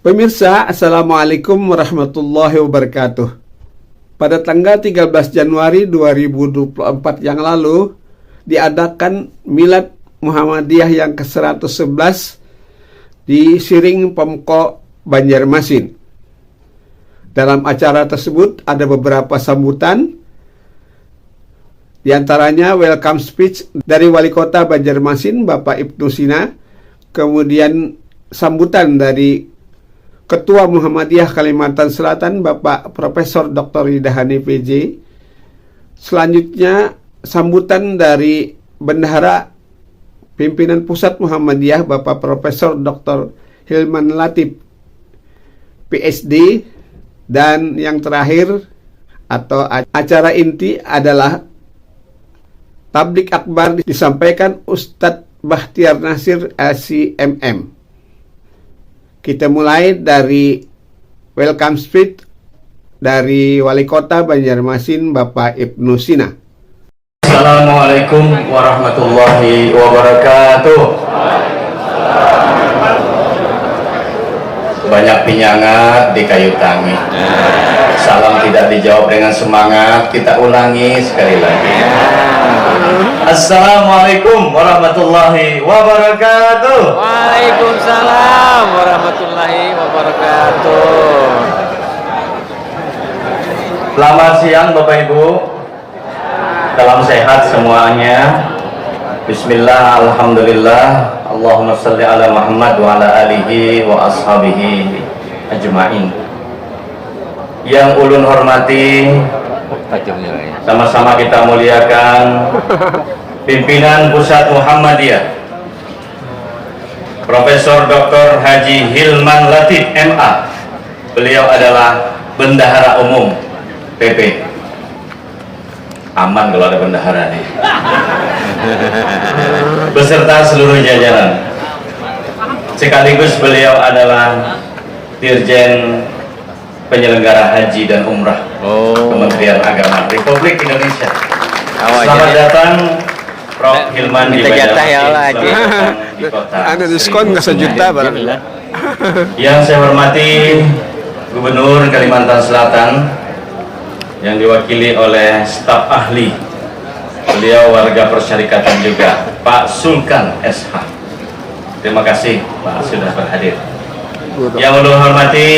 Pemirsa, Assalamualaikum warahmatullahi wabarakatuh. Pada tanggal 13 Januari 2024 yang lalu, diadakan Milad Muhammadiyah yang ke-111 di Siring Pemko, Banjarmasin. Dalam acara tersebut ada beberapa sambutan, di antaranya welcome speech dari Wali Kota Banjarmasin, Bapak Ibnu Sina, kemudian sambutan dari Ketua Muhammadiyah Kalimantan Selatan, Bapak Profesor Dr. Ridhani PJ. Selanjutnya, sambutan dari Bendahara Pimpinan Pusat Muhammadiyah, Bapak Profesor Dr. Hilman Latif, PhD. Dan yang terakhir, atau acara inti adalah tablik akbar disampaikan Ustadz Bahtiar Nasir LCMM. Kita mulai dari welcome speech dari Wali Kota Banjarmasin, Bapak Ibnu Sina. Assalamualaikum warahmatullahi wabarakatuh. Banyak pinyangat di kayu tangi. Salam tidak dijawab dengan semangat. Kita ulangi sekali lagi. Assalamualaikum warahmatullahi wabarakatuh. Waalaikumsalam warahmatullahi wabarakatuh. Selamat siang Bapak Ibu. Salam sehat semuanya. Bismillah, alhamdulillah. Allahumma salli ala Muhammad wa ala alihi wa ashabihi ajma'in. Yang ulun hormati, sama-sama kita muliakan Pimpinan Pusat Muhammadiyah Profesor Dr. Haji Hilman Latif MA. Beliau adalah Bendahara Umum PP. Aman kalau ada bendahara nih. Beserta seluruh jajaran. Sekaligus beliau adalah Dirjen Penyelenggara Haji dan Umrah Kementerian Agama Republik Indonesia. Selamat datang Prof. Hilman di Banjarmasin. Di kota. Ada diskon nggak sejuta barang. Yang saya hormati Gubernur Kalimantan Selatan yang diwakili oleh staf ahli, beliau warga persyarikatan juga, Pak Sulkan SH. Terima kasih Pak sudah berhadir. Yang ulun hormati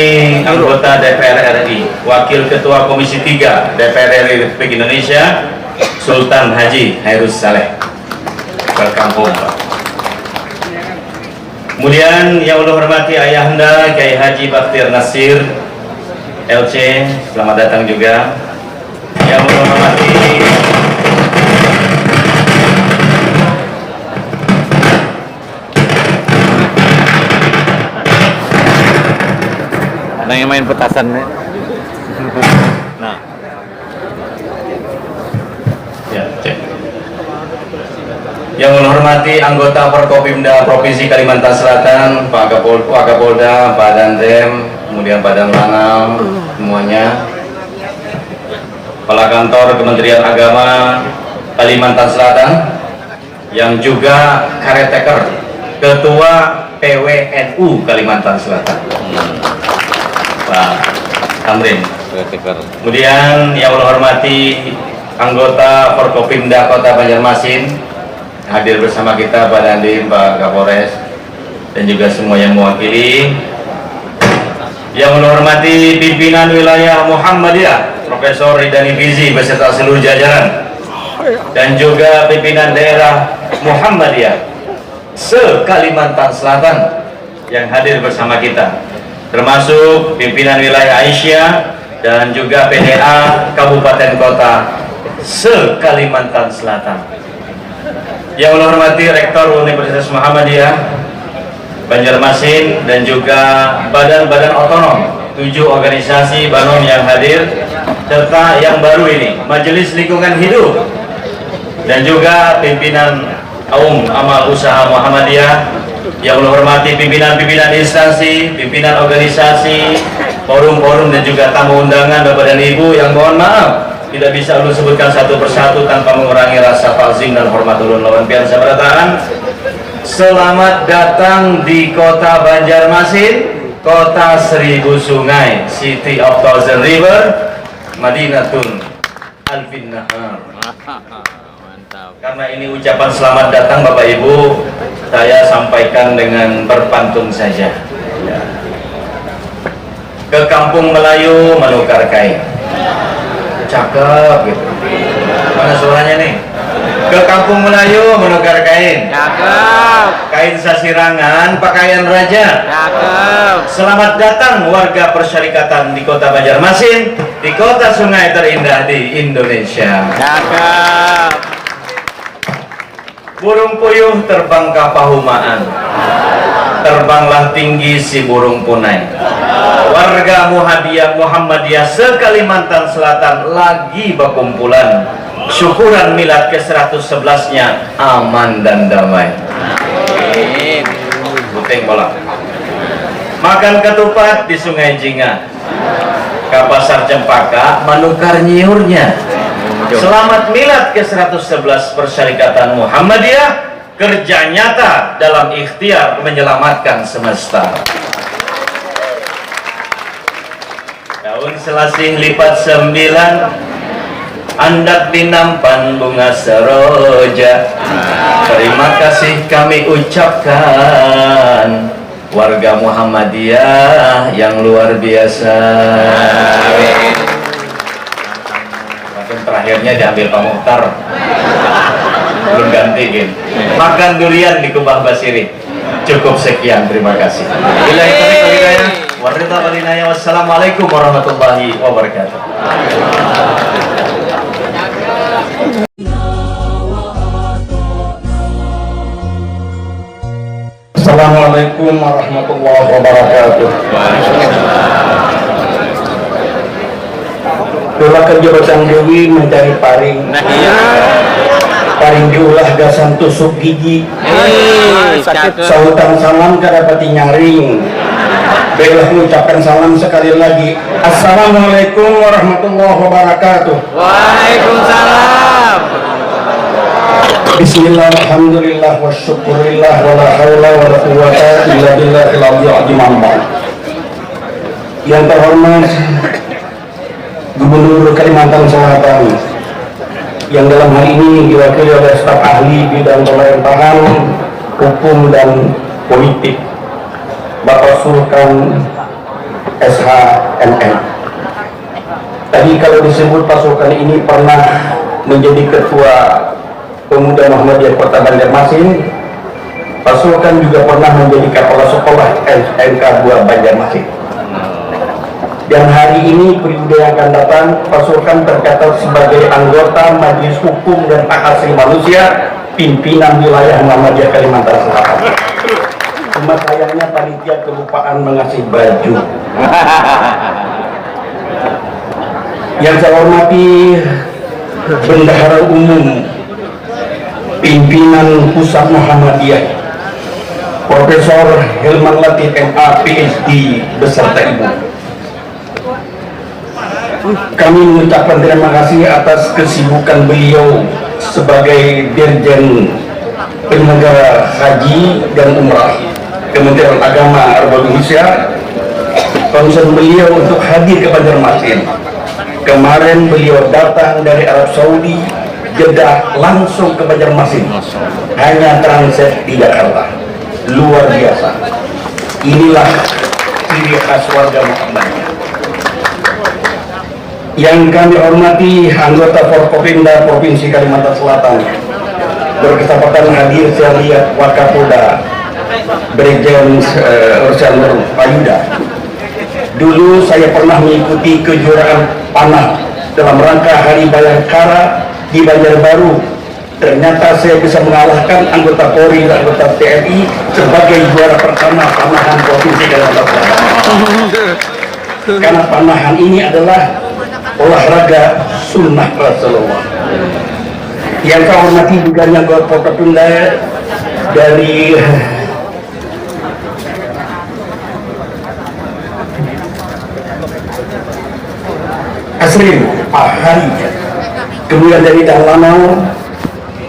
anggota DPR RI, Wakil Ketua Komisi 3 DPR RI Republik Indonesia, Sultan Haji Hairus Saleh. Welcome home, Pak. Kemudian yang ulun hormati Ayahanda Kiai Haji Bahtiar Nasir LC, selamat datang juga. Yang ulun hormati Ada yang main petasan nih. Nah, ya, cek. Yang menghormati anggota Forkopimda Provinsi Kalimantan Selatan, Pak Kapolda, Pak Danrem, kemudian Pak Danlanal, semuanya. Kepala Kantor Kementerian Agama Kalimantan Selatan, yang juga caretaker Ketua PWNU Kalimantan Selatan, Pak Tamrin. Kemudian yang Allah hormati anggota Forkopimda Kota Banjarmasin, hadir bersama kita Pak Dandim, Pak Kapolres, dan juga semua yang mewakili. Yang Allah hormati pimpinan wilayah Muhammadiyah Profesor Ridhani PJ beserta seluruh jajaran, dan juga pimpinan daerah Muhammadiyah se-Kalimantan Selatan yang hadir bersama kita, termasuk pimpinan wilayah Aisyah dan juga PDA Kabupaten Kota se-Kalimantan Selatan. Yang Allah hormati Rektor Universitas Muhammadiyah Banjarmasin dan juga badan-badan otonom, 7 organisasi Banom yang hadir, serta yang baru ini Majelis Lingkungan Hidup, dan juga pimpinan Amal Usaha Muhammadiyah. Yang Allah hormati pimpinan-pimpinan instansi, pimpinan organisasi, forum-forum, dan juga tamu undangan Bapak dan Ibu yang mohon maaf tidak bisa ulun sebutkan satu persatu tanpa mengurangi rasa takzim dan hormat ulun lawan pian sabarataan. Selamat datang di Kota Banjarmasin. kota seribu sungai, City of Thousand River, Madinatun Alfin Nahar. Mantap. Karena ini ucapan selamat datang Bapak Ibu, saya sampaikan dengan berpantun saja. Ya. Ke kampung Melayu menukar kain. Cakep gitu. Mana suaranya nih? Ke kampung Melayu menukar kain. Cakep. Kain sasirangan, pakaian raja. Cakep. Selamat datang warga persyarikatan di Kota Banjarmasin, di kota sungai terindah di Indonesia. Cakep. Burung puyuh terbang ke pahumaan, terbanglah tinggi si burung punai. Warga Muhammadiyah se-Kalimantan Selatan lagi berkumpulan. Syukuran milad ke-111-nya aman dan damai. Buting bola. Makan ketupat di Sungai Jingah. Ke pasar Cempaka menukar nyiurnya. Selamat milad ke-111 Persyarikatan Muhammadiyah, kerja nyata dalam ikhtiar menyelamatkan semesta. Daun selasih lipat 9, andak dinampan bunga seroja. Terima kasih kami ucapkan warga Muhammadiyah yang luar biasa. Terakhirnya diambil Pak Muhtar, belum ganti gitu. Makan durian di Kubah Basiri. Cukup sekian, terima kasih. Billahi taufiq wal hidayah. Waridha wal inayah. Wassalamualaikum warahmatullahi wabarakatuh. Assalamualaikum warahmatullahi wabarakatuh. Dola kerja Batang Dewi mencari paring. Nah iya. Paring diulah gasan tusuk gigi. Cakep. Sautan salam kadapati nyaring. Baiklah mengucapkan salam sekali lagi. Assalamualaikum warahmatullahi wabarakatuh. Waalaikumsalam. Bismillah, alhamdulillah, wa syukurillah, wa la hawla wa la quwwata illa billahil aliyyil azim. Yang terhormat Gubernur Kalimantan Selatan, yang dalam hal ini diwakili oleh staf ahli bidang pemerintahan, hukum dan politik, Bapak Sulkan SHMM. Tadi kalau disebut Pak Sulkan ini pernah menjadi ketua Pemuda Muhammadiyah Kota Banjarmasin, Pak Sulkan juga pernah menjadi kepala sekolah SMK 2 Banjarmasin. Dan hari ini periode yang akan datang, Pak Sulkan tercatat sebagai anggota Majelis Hukum dan Hak Asasi Manusia pimpinan wilayah Muhammadiyah Kalimantan Selatan. Cuma sayangnya panitia kelupaan mengasih baju. Yang saya hormati Bendahara Umum Pimpinan Pusat Muhammadiyah Profesor Hilman Latif MA PhD beserta Ibu. Kami mengucapkan terima kasih atas kesibukan beliau sebagai Dirjen Penyelenggara Haji dan Umrah Kementerian Agama Republik Indonesia. Concern beliau untuk hadir ke Banjarmasin. Kemarin beliau datang dari Arab Saudi, Jeddah, langsung ke Banjarmasin, hanya transit di Jakarta. Luar biasa. Inilah ciri khas warga Muhammadiyah. Yang kami hormati anggota Forkopimda Provinsi Kalimantan Selatan, berkesempatan hadir saya lihat Wakapolda Brigjen Ursanur Payuda. Dulu saya pernah mengikuti kejuaraan panah dalam rangka Hari Bayangkara di Banjarbaru. Ternyata saya bisa mengalahkan anggota Polri dan anggota TNI sebagai juara pertama panahan Provinsi Kalimantan Selatan. Karena panahan ini adalah olahraga sunnah Rasulullah. Yang saya hormati juga anggota Forkopimda dari Asrin Pak Hari, kemudian dari Danlanau.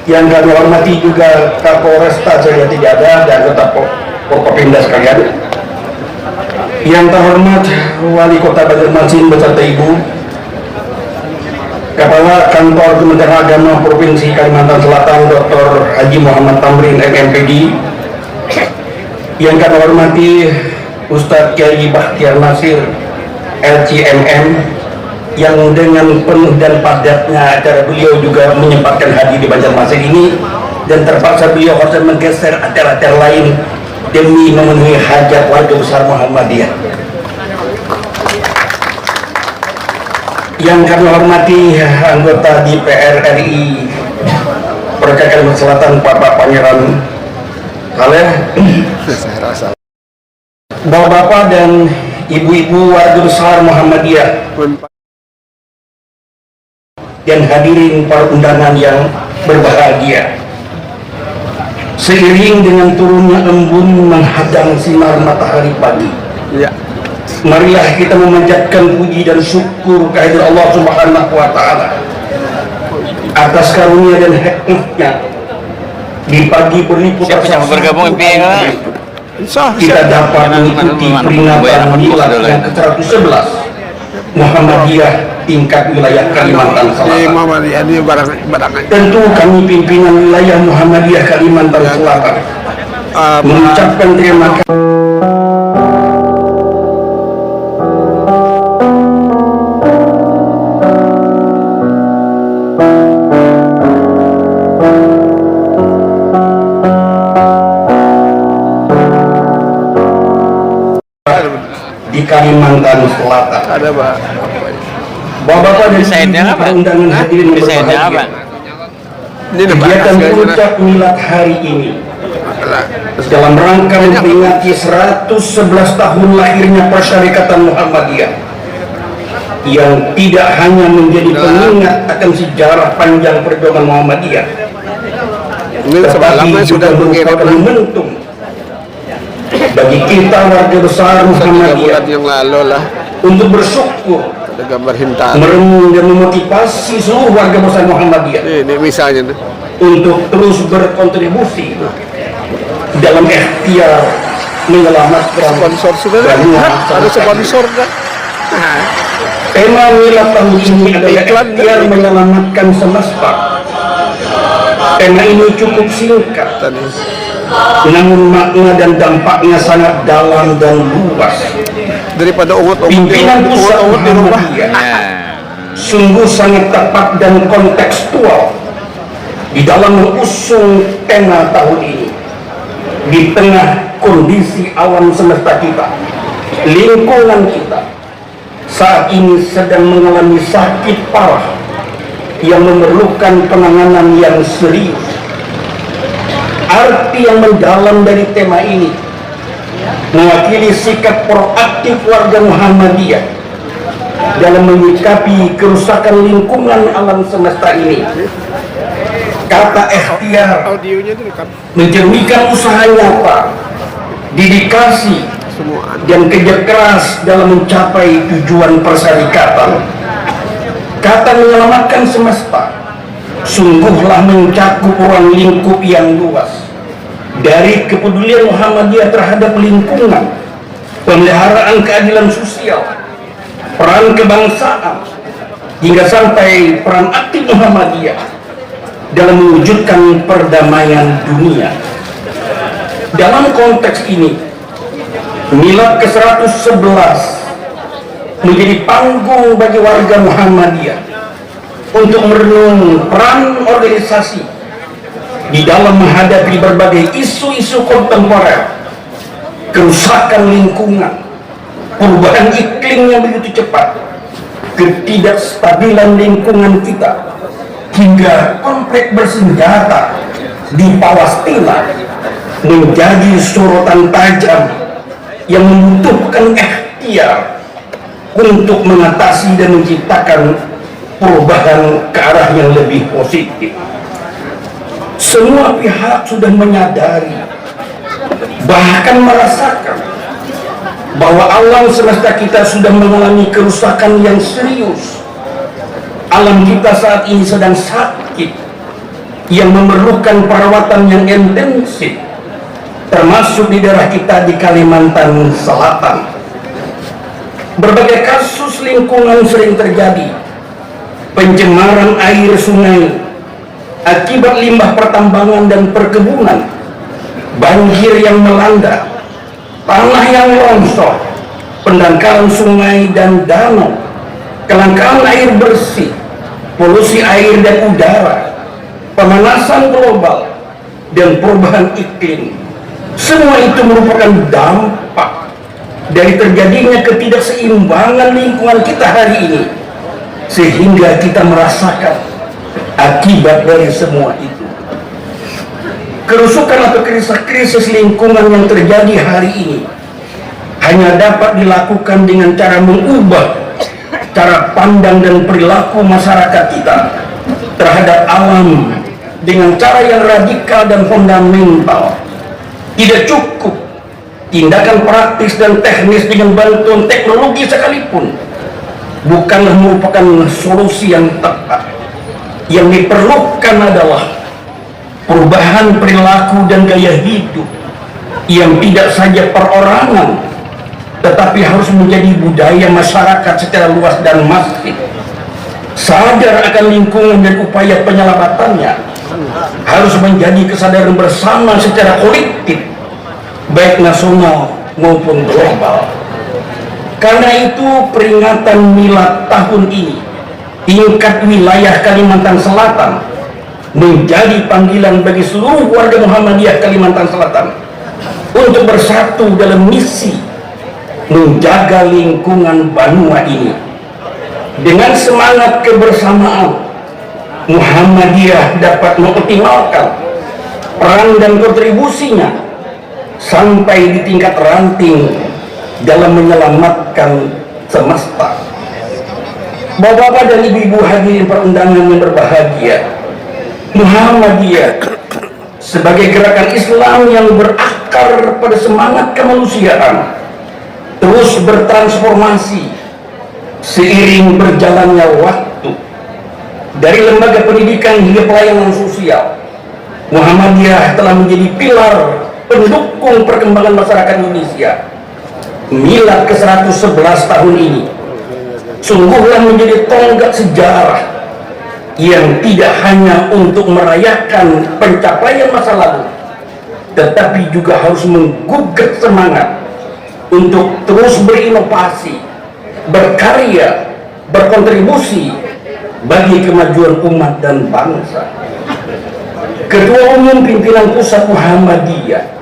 Yang kami hormati juga Kapolresta, saya tidak ada, dan anggota Forkopimda sekalian. Yang terhormat Wali Kota Banjarmasin beserta Ibu, Kepala Kantor Kementerian Agama Provinsi Kalimantan Selatan Dr. Haji Muhammad Tamrin MMPD, yang kami hormati Ustadz Kiai Bakhtiar Nasir LCMM, yang dengan penuh dan padatnya acara beliau juga menyempatkan hadir di Banjarmasin ini, dan terpaksa beliau harus menggeser acara-acara lain demi memenuhi hajat warga besar Muhammadiyah. Yang kami hormati anggota DPR RI Provinsi Kalimantan Selatan Bapak Pangeran Saleh, Bapak-bapak dan ibu-ibu warga besar Muhammadiyah, dan hadirin para undangan yang berbahagia. Seiring dengan turunnya embun menghadang sinar matahari pagi, Ya. marilah kita memanjatkan puji dan syukur kehadirat Allah Subhanahu wa Ta'ala atas karunia dan hikmahnya di pagi berlimpah Siapa yang bergabung MPI kan? kita dapat mengikuti peringatan milad yang ke-111 Muhammadiyah tingkat wilayah Kalimantan Selatan. Tentu kami pimpinan wilayah Muhammadiyah Kalimantan Selatan mengucapkan terima kasih di Kalimantan Selatan. Ada Pak. Bapak-bapak dan Desainnya ibu apa? undangan hadirin yang Desainnya apa? berbahagia. Ini udah Kegiatan panas puncak milad hari ini dalam rangka memperingati 111 tahun lahirnya Persyarikatan Muhammadiyah yang tidak hanya menjadi pengingat akan sejarah panjang perjuangan Muhammadiyah, Ini tetapi semalamnya juga sudah merupakan mengirim momentum bagi kita warga besar 3 Muhammadiyah bulan yang lalu lah. untuk bersyukur, Ada gambar hintar. merenung dan memotivasi seluruh warga besar Muhammadiyah Ini misalnya nih. untuk terus berkontribusi dalam ikhtiar menyelamatkan Sponsor sudah dah. banyak Ada masyarakat. sponsor dah. Nah, Tema milad tahun ini adalah Iklan ikhtiar menyelamatkan semesta. Tema ini cukup singkat, tadi. namun makna dan dampaknya sangat dalam dan luas. Daripada ungut-ungut Pimpinan pusat di rumah. Muhammadiyah Ya. sungguh sangat tepat dan kontekstual di dalam mengusung tema tahun ini. Di tengah kondisi alam semesta kita, lingkungan kita saat ini sedang mengalami sakit parah yang memerlukan penanganan yang serius. Arti yang mendalam dari tema ini mewakili sikap proaktif warga Muhammadiyah dalam menyikapi kerusakan lingkungan alam semesta ini. Kata ikhtiar Audionya itu kan mencerminkan usaha nyata, dedikasi, semua. dan kerja keras dalam mencapai tujuan persyarikatan. Kata menyelamatkan semesta sungguhlah mencakup ruang lingkup yang luas, dari kepedulian Muhammadiyah terhadap lingkungan, pemeliharaan keadilan sosial, peran kebangsaan, hingga sampai peran aktif Muhammadiyah dalam mewujudkan perdamaian dunia. Dalam konteks ini, milad ke-111 menjadi panggung bagi warga Muhammadiyah untuk merenung peran organisasi di dalam menghadapi berbagai isu-isu kontemporer, kerusakan lingkungan, perubahan iklim yang begitu cepat, ketidakstabilan lingkungan kita, hingga konflik bersenjata di Palestina menjadi sorotan tajam yang membutuhkan ikhtiar untuk mengatasi dan menciptakan perubahan ke arah yang lebih positif. Semua pihak sudah menyadari, bahkan merasakan bahwa alam semesta kita sudah mengalami kerusakan yang serius. Alam kita saat ini sedang sakit yang memerlukan perawatan yang intensif, termasuk di daerah kita di Kalimantan Selatan. Berbagai kasus lingkungan sering terjadi. Pencemaran air sungai akibat limbah pertambangan dan perkebunan, banjir yang melanda, tanah yang longsor, pendangkalan sungai dan danau, kelangkaan air bersih, polusi air dan udara, pemanasan global, dan perubahan iklim. Semua itu merupakan dampak dari terjadinya ketidakseimbangan lingkungan kita hari ini, sehingga kita merasakan akibat dari semua itu. Kerusakan atau krisis lingkungan yang terjadi hari ini hanya dapat dilakukan dengan cara mengubah cara pandang dan perilaku masyarakat kita terhadap alam dengan cara yang radikal dan fundamental. Tidak cukup tindakan praktis dan teknis dengan bantuan teknologi sekalipun bukanlah merupakan solusi yang tepat. Yang diperlukan adalah perubahan perilaku dan gaya hidup yang tidak saja perorangan, tetapi harus menjadi budaya masyarakat secara luas dan masif. Sadar akan lingkungan dan upaya penyelamatannya harus menjadi kesadaran bersama secara kolektif, baik nasional maupun global. Karena itu peringatan Milad tahun ini tingkat wilayah Kalimantan Selatan menjadi panggilan bagi seluruh warga Muhammadiyah Kalimantan Selatan untuk bersatu dalam misi menjaga lingkungan Banua ini. Dengan semangat kebersamaan, Muhammadiyah dapat mengoptimalkan peran dan kontribusinya sampai di tingkat ranting dalam menyelamatkan semesta. Bapak-bapak dan ibu-ibu hadirin perundangan yang berbahagia, Muhammadiyah sebagai gerakan Islam yang berakar pada semangat kemanusiaan terus bertransformasi seiring berjalannya waktu. Dari lembaga pendidikan hingga pelayanan sosial, Muhammadiyah telah menjadi pilar pendukung perkembangan masyarakat Indonesia. Milad ke-111 tahun ini sungguhlah menjadi tonggak sejarah yang tidak hanya untuk merayakan pencapaian masa lalu, tetapi juga harus menggugah semangat untuk terus berinovasi, berkarya, berkontribusi bagi kemajuan umat dan bangsa. Ketua Umum Pimpinan Pusat Muhammadiyah,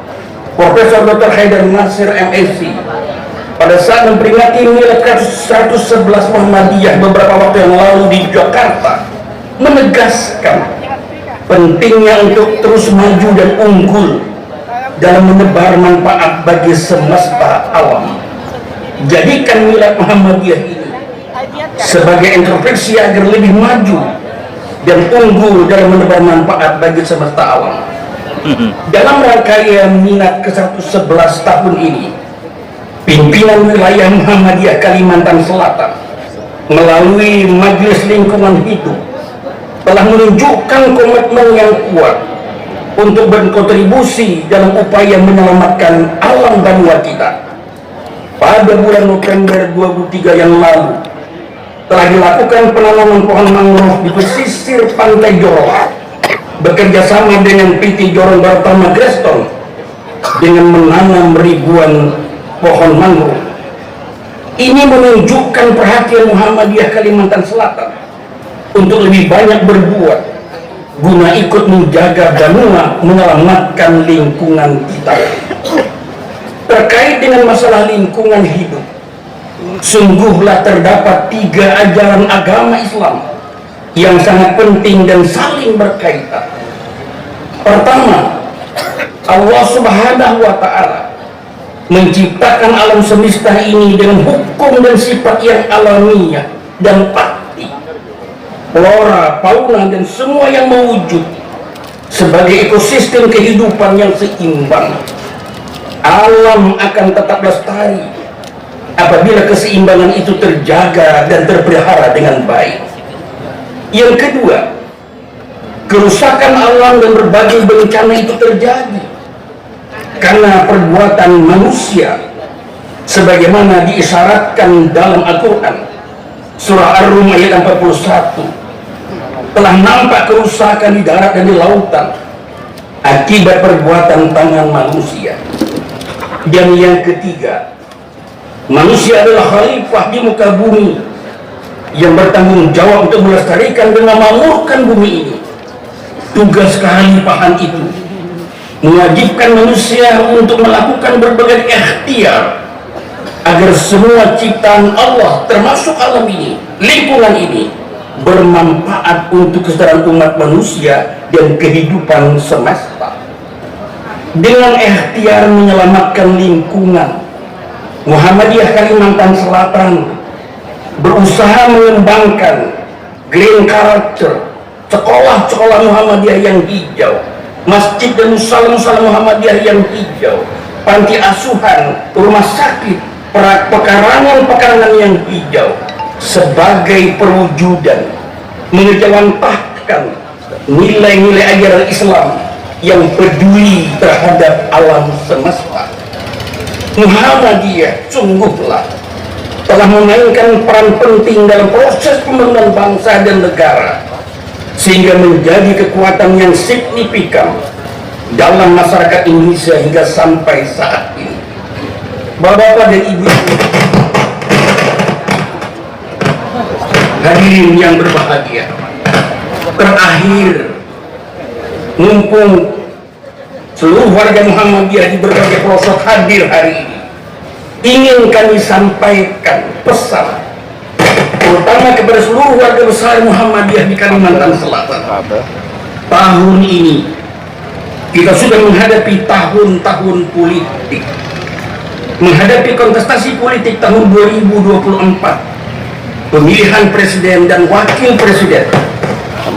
Profesor Dr. Haidar Nasir MSc, pada saat memperingati Milad ke-111 Muhammadiyah beberapa waktu yang lalu di Jakarta, menegaskan pentingnya untuk terus maju dan unggul dalam menebar manfaat bagi semesta alam. Jadikan Milad Muhammadiyah ini sebagai introspeksi agar lebih maju dan unggul dalam menebar manfaat bagi semesta alam. Dalam rangkaian Milad ke-111 tahun ini, pimpinan wilayah Muhammadiyah Kalimantan Selatan melalui Majelis Lingkungan Hidup telah menunjukkan komitmen yang kuat untuk berkontribusi dalam upaya menyelamatkan alam Banua kita. Pada bulan November 2023 yang lalu telah dilakukan penanaman pohon mangrove di pesisir pantai Jorong bekerjasama dengan PT Jorong Bartama Greston dengan menanam ribuan pohon mangrove. Ini menunjukkan perhatian Muhammadiyah Kalimantan Selatan untuk lebih banyak berbuat guna ikut menjaga Banua, menyelamatkan lingkungan kita. Terkait dengan masalah lingkungan hidup, sungguhlah terdapat 3 ajaran agama Islam yang sangat penting dan saling berkaitan. Pertama, Allah Subhanahu wa Ta'ala menciptakan alam semesta ini dengan hukum dan sifat yang alamiah dan pasti. Flora, fauna, dan semua yang mewujud sebagai ekosistem kehidupan yang seimbang. Alam akan tetap lestari apabila keseimbangan itu terjaga dan terpelihara dengan baik. Yang kedua, kerusakan alam dan berbagai bencana itu terjadi karena perbuatan manusia sebagaimana diisyaratkan dalam Al-Quran surah Ar-Rum ayat 41. Telah nampak kerusakan di darat dan di lautan akibat perbuatan tangan manusia. Dan yang ketiga, manusia adalah khalifah di muka bumi yang bertanggung jawab untuk melestarikan dan memakmurkan bumi ini. Tugas kehalifahan itu mewajibkan manusia untuk melakukan berbagai ikhtiar agar semua ciptaan Allah termasuk alam ini, lingkungan ini, bermanfaat untuk kesetaraan umat manusia dan kehidupan semesta. Dengan ikhtiar menyelamatkan lingkungan, Muhammadiyah Kalimantan Selatan berusaha mengembangkan green culture, sekolah-sekolah Muhammadiyah yang hijau, masjid dan musala-musala Muhammadiyah yang hijau, panti asuhan, rumah sakit, pekarangan-pekarangan yang hijau, sebagai perwujudan mengejawantahkan nilai-nilai ajaran Islam yang peduli terhadap alam semesta. Muhammadiyah sungguhlah telah memainkan peran penting dalam proses pembangunan bangsa dan negara, sehingga menjadi kekuatan yang signifikan dalam masyarakat Indonesia hingga sampai saat ini. Bapak-bapak dan ibu-ibu, hadirin yang berbahagia, terakhir, mumpung seluruh warga Muhammadiyah di berbagai pelosok hadir hari ini, ingin kami sampaikan pesan terutama kepada seluruh warga besar Muhammadiyah di Kalimantan Selatan. Tahun ini kita sudah menghadapi tahun-tahun politik, menghadapi kontestasi politik tahun 2024, pemilihan presiden dan wakil presiden,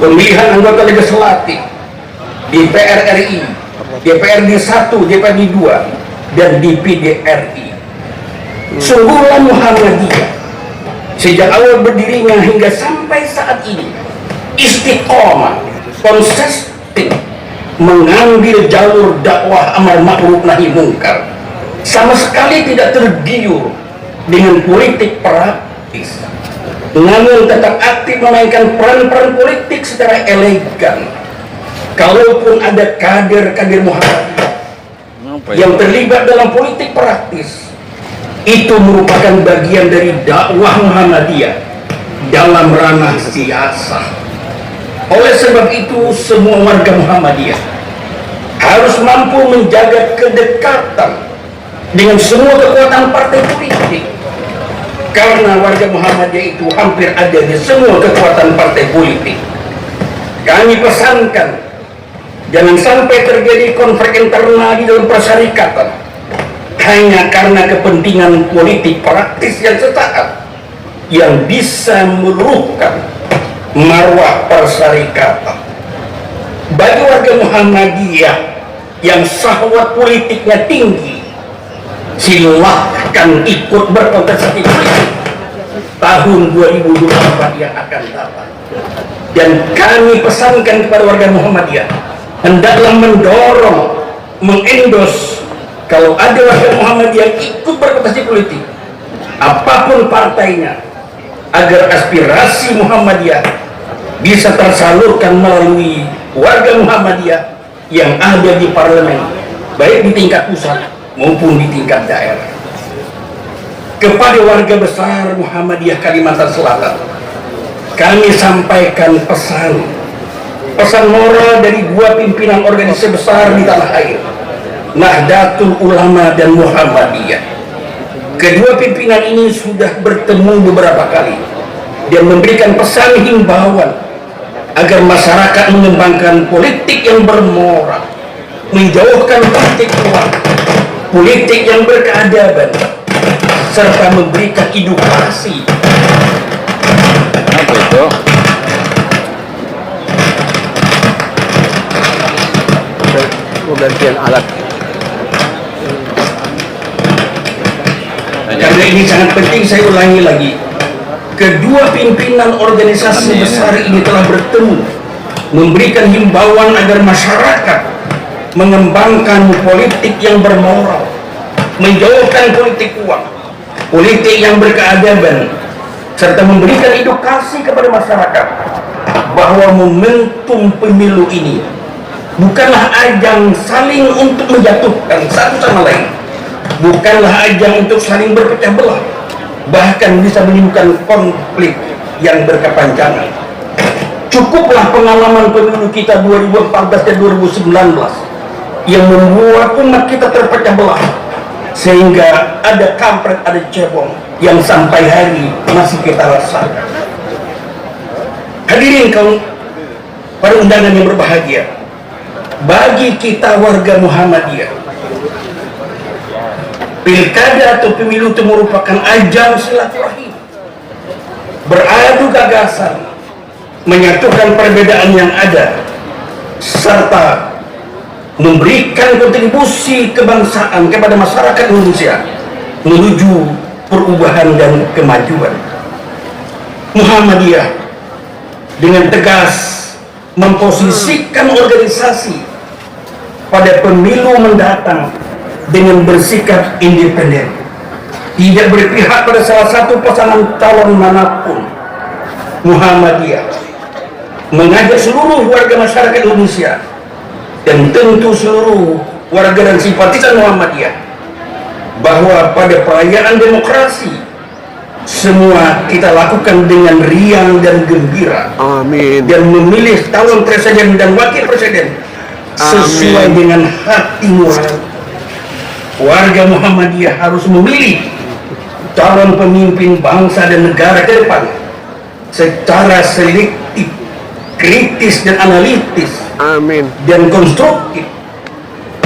pemilihan anggota legislatif, DPR RI, DPRD 1, DPRD 2, dan DPD RI. Sungguhlah Muhammadiyah sejak awal berdirinya hingga sampai saat ini istiqomah, konsisten mengambil jalur dakwah amar ma'ruf nahi mungkar, sama sekali tidak tergiur dengan politik praktis, namun tetap aktif memainkan peran-peran politik secara elegan. Kalaupun ada kader-kader Muhammadiyah yang terlibat dalam politik praktis, itu merupakan bagian dari dakwah Muhammadiyah dalam ranah siasah. Oleh sebab itu, semua warga Muhammadiyah harus mampu menjaga kedekatan dengan semua kekuatan partai politik, karena warga Muhammadiyah itu hampir ada di semua kekuatan partai politik. Kami pesankan, jangan sampai terjadi konflik internal di dalam persyarikatan hanya karena kepentingan politik praktis yang sesaat yang bisa merugikan marwah persyarikatan. Bagi warga Muhammadiyah yang syahwat politiknya tinggi, silahkan ikut berkontestasi politik tahun 2024 yang akan datang. Dan kami pesankan kepada warga Muhammadiyah, hendaklah mendorong, mengendos kalau ada warga Muhammadiyah ikut berkontestasi politik, apapun partainya, agar aspirasi Muhammadiyah bisa tersalurkan melalui warga Muhammadiyah yang ada di parlemen, baik di tingkat pusat maupun di tingkat daerah. Kepada warga besar Muhammadiyah Kalimantan Selatan, kami sampaikan pesan moral dari dua pimpinan organisasi besar di tanah air, Nahdlatul Ulama dan Muhammadiyah. Kedua pimpinan ini sudah bertemu beberapa kali dan memberikan pesan himbauan agar masyarakat mengembangkan politik yang bermoral, menjauhkan politik uang, politik yang berkeadaban, serta memberikan edukasi. Apa itu? Penggantian alat. Karena ini sangat penting, saya ulangi lagi, kedua pimpinan organisasi besar ini telah bertemu, memberikan himbauan agar masyarakat mengembangkan politik yang bermoral, menjauhkan politik uang, politik yang berkeadaban, serta memberikan edukasi kepada masyarakat bahwa momentum pemilu ini bukanlah ajang saling untuk menjatuhkan satu sama lain, bukanlah ajang untuk saling berpecah belah, bahkan bisa menimbulkan konflik yang berkepanjangan. Cukuplah pengalaman pemilu kita 2014 dan 2019 yang membuat umat kita terpecah belah, sehingga ada kampret, ada cebong yang sampai hari masih kita rasakan. Hadirin kaum para undangan yang berbahagia, bagi kita warga Muhammadiyah, pilkada atau pemilu itu merupakan ajang silaturahim, beradu gagasan, menyatukan perbedaan yang ada, serta memberikan kontribusi kebangsaan kepada masyarakat Indonesia menuju perubahan dan kemajuan. Muhammadiyah dengan tegas memposisikan organisasi pada pemilu mendatang dengan bersikap independen, tidak berpihak pada salah satu pasangan calon manapun. Muhammadiyah mengajak seluruh warga masyarakat Indonesia dan tentu seluruh warga dan simpatisan Muhammadiyah bahwa pada perayaan demokrasi semua kita lakukan dengan riang dan gembira. Amin. Dan memilih calon presiden dan wakil presiden sesuai dengan hati nurani. Warga Muhammadiyah harus memilih calon pemimpin bangsa dan negara ke depan secara selektif, kritis dan analitis, Amin. dan konstruktif,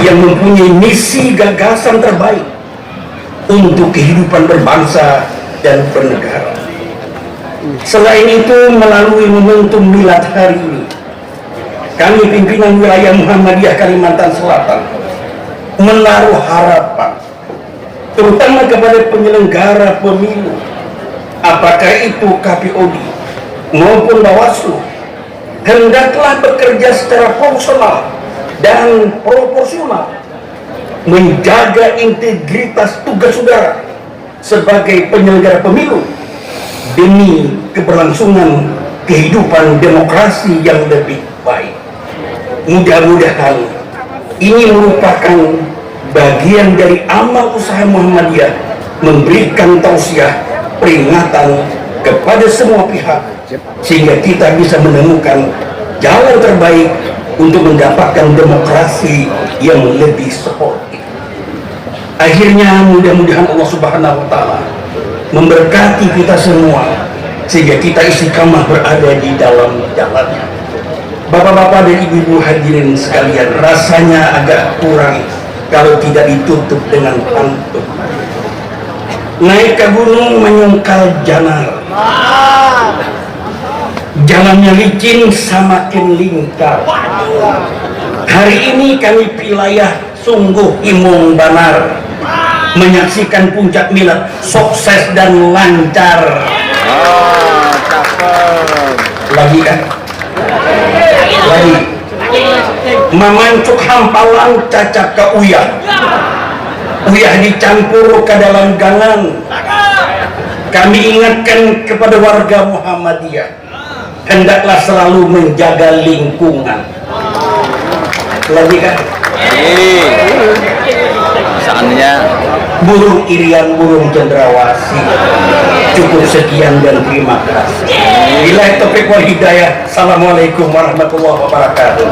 yang mempunyai misi gagasan terbaik untuk kehidupan berbangsa dan bernegara. Selain itu, melalui momentum milad hari ini, kami pimpinan wilayah Muhammadiyah Kalimantan Selatan menaruh harapan terutama kepada penyelenggara pemilu, apakah itu KPUD maupun Bawaslu, hendaklah bekerja secara profesional dan proporsional, menjaga integritas tugas saudara sebagai penyelenggara pemilu demi keberlangsungan kehidupan demokrasi yang lebih baik. Mudah-mudahan ini merupakan bagian dari amal usaha Muhammadiyah memberikan tausiah peringatan kepada semua pihak sehingga kita bisa menemukan jalan terbaik untuk mendapatkan demokrasi yang lebih sportif. Akhirnya mudah-mudahan Allah Subhanahu wa Ta'ala memberkati kita semua sehingga kita istiqamah berada di dalam jalannya. Bapak-bapak dan ibu-ibu hadirin sekalian, rasanya agak kurang kalau tidak ditutup dengan pantun. Naik ke gunung menyungkal janar, jalannya licin semakin lingkar. Hari ini kami wilayah sungguh imung banar menyaksikan puncak milad sukses dan lancar. Lagi kan? Lagi memancuk hampalan cacak ke uyah, uyah dicampur ke dalam gangan. Kami ingatkan kepada warga Muhammadiyah, hendaklah selalu menjaga lingkungan. Lagi kan? Saatnya Burung irian, burung cendrawasih. Cukup sekian dan terima kasih. Billahi taufiq wal hidayah. Assalamualaikum warahmatullahi wabarakatuh.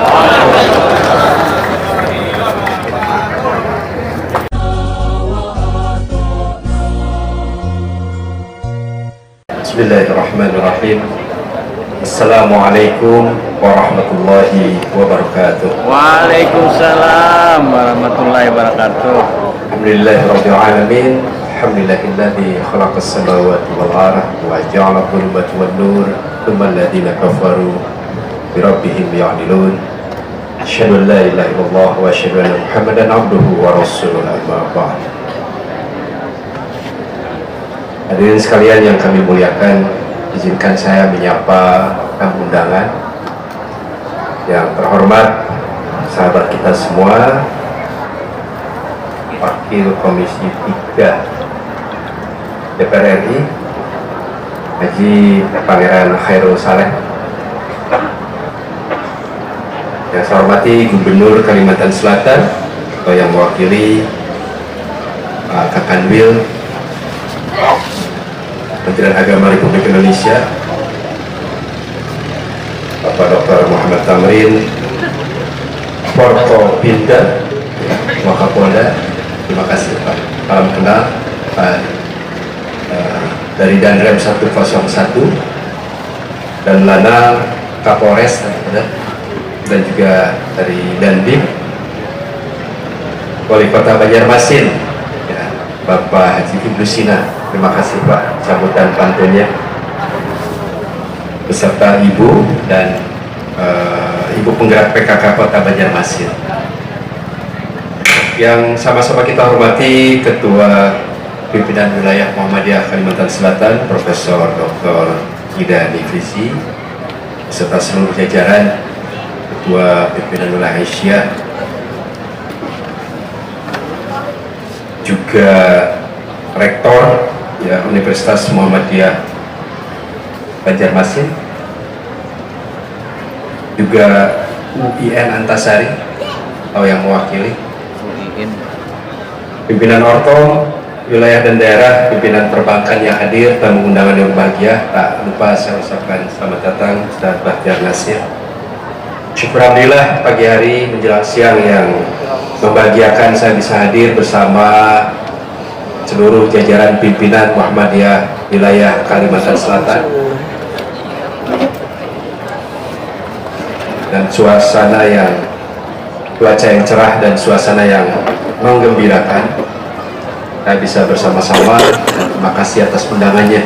Bismillahirrahmanirrahim. Assalamualaikum warahmatullahi wabarakatuh. Waalaikumsalam warahmatullahi wabarakatuh. Alhamdulillahirabbil alamin. Alhamdulillahilladzi khalaqas samawati wal arda wa ja'ala dhulumati wan nur thumma alladziina kafaru bi rabbihim ya'dilun. Asyhadu an la ilaha illallah wa asyhadu anna Muhammadan abduhu wa rasuluhu amma ba'd. Hadirin sekalian yang kami muliakan, izinkan saya menyapa tamu undangan yang terhormat, sahabat kita semua, Wakil Komisi 3 DPR RI, Haji Pangeran Khairul Saleh. Yang saya hormati Gubernur Kalimantan Selatan atau yang mewakili Pak Kakanwil, Kementerian Agama Republik Indonesia, Bapak Dr. Muhammad Tamrin, Forkopimda, Wakapolda. Terima kasih Pak. Salam kenal Pak dari Danrem 101 dan Lana Kapolres dan juga dari Dandim, Wali Kota Banjarmasin, ya, Bapak Haji Ibnu Sina. Terima kasih Pak sambutan pantunnya, beserta Ibu dan Ibu penggerak PKK Kota Banjarmasin. Yang sama-sama kita hormati Ketua Pimpinan Wilayah Muhammadiyah Kalimantan Selatan, Profesor Dr. Ida Nifrisi, beserta seluruh jajaran Ketua Pimpinan Wilayah Asia, juga Rektor ya, Universitas Muhammadiyah Banjarmasin, juga UIN Antasari atau yang mewakili, pimpinan Ortom, wilayah dan daerah, pimpinan perbankan yang hadir, tamu undangan yang berbahagia, tak lupa saya ucapkan selamat datang Ustaz Bahtiar Nasir. Syukur alhamdulillah pagi hari menjelang siang yang membahagiakan saya bisa hadir bersama seluruh jajaran pimpinan Muhammadiyah wilayah Kalimantan Selatan, dan suasana yang cuaca yang cerah dan suasana yang menggembirakan. Kita bisa bersama-sama, dan terima kasih atas undangannya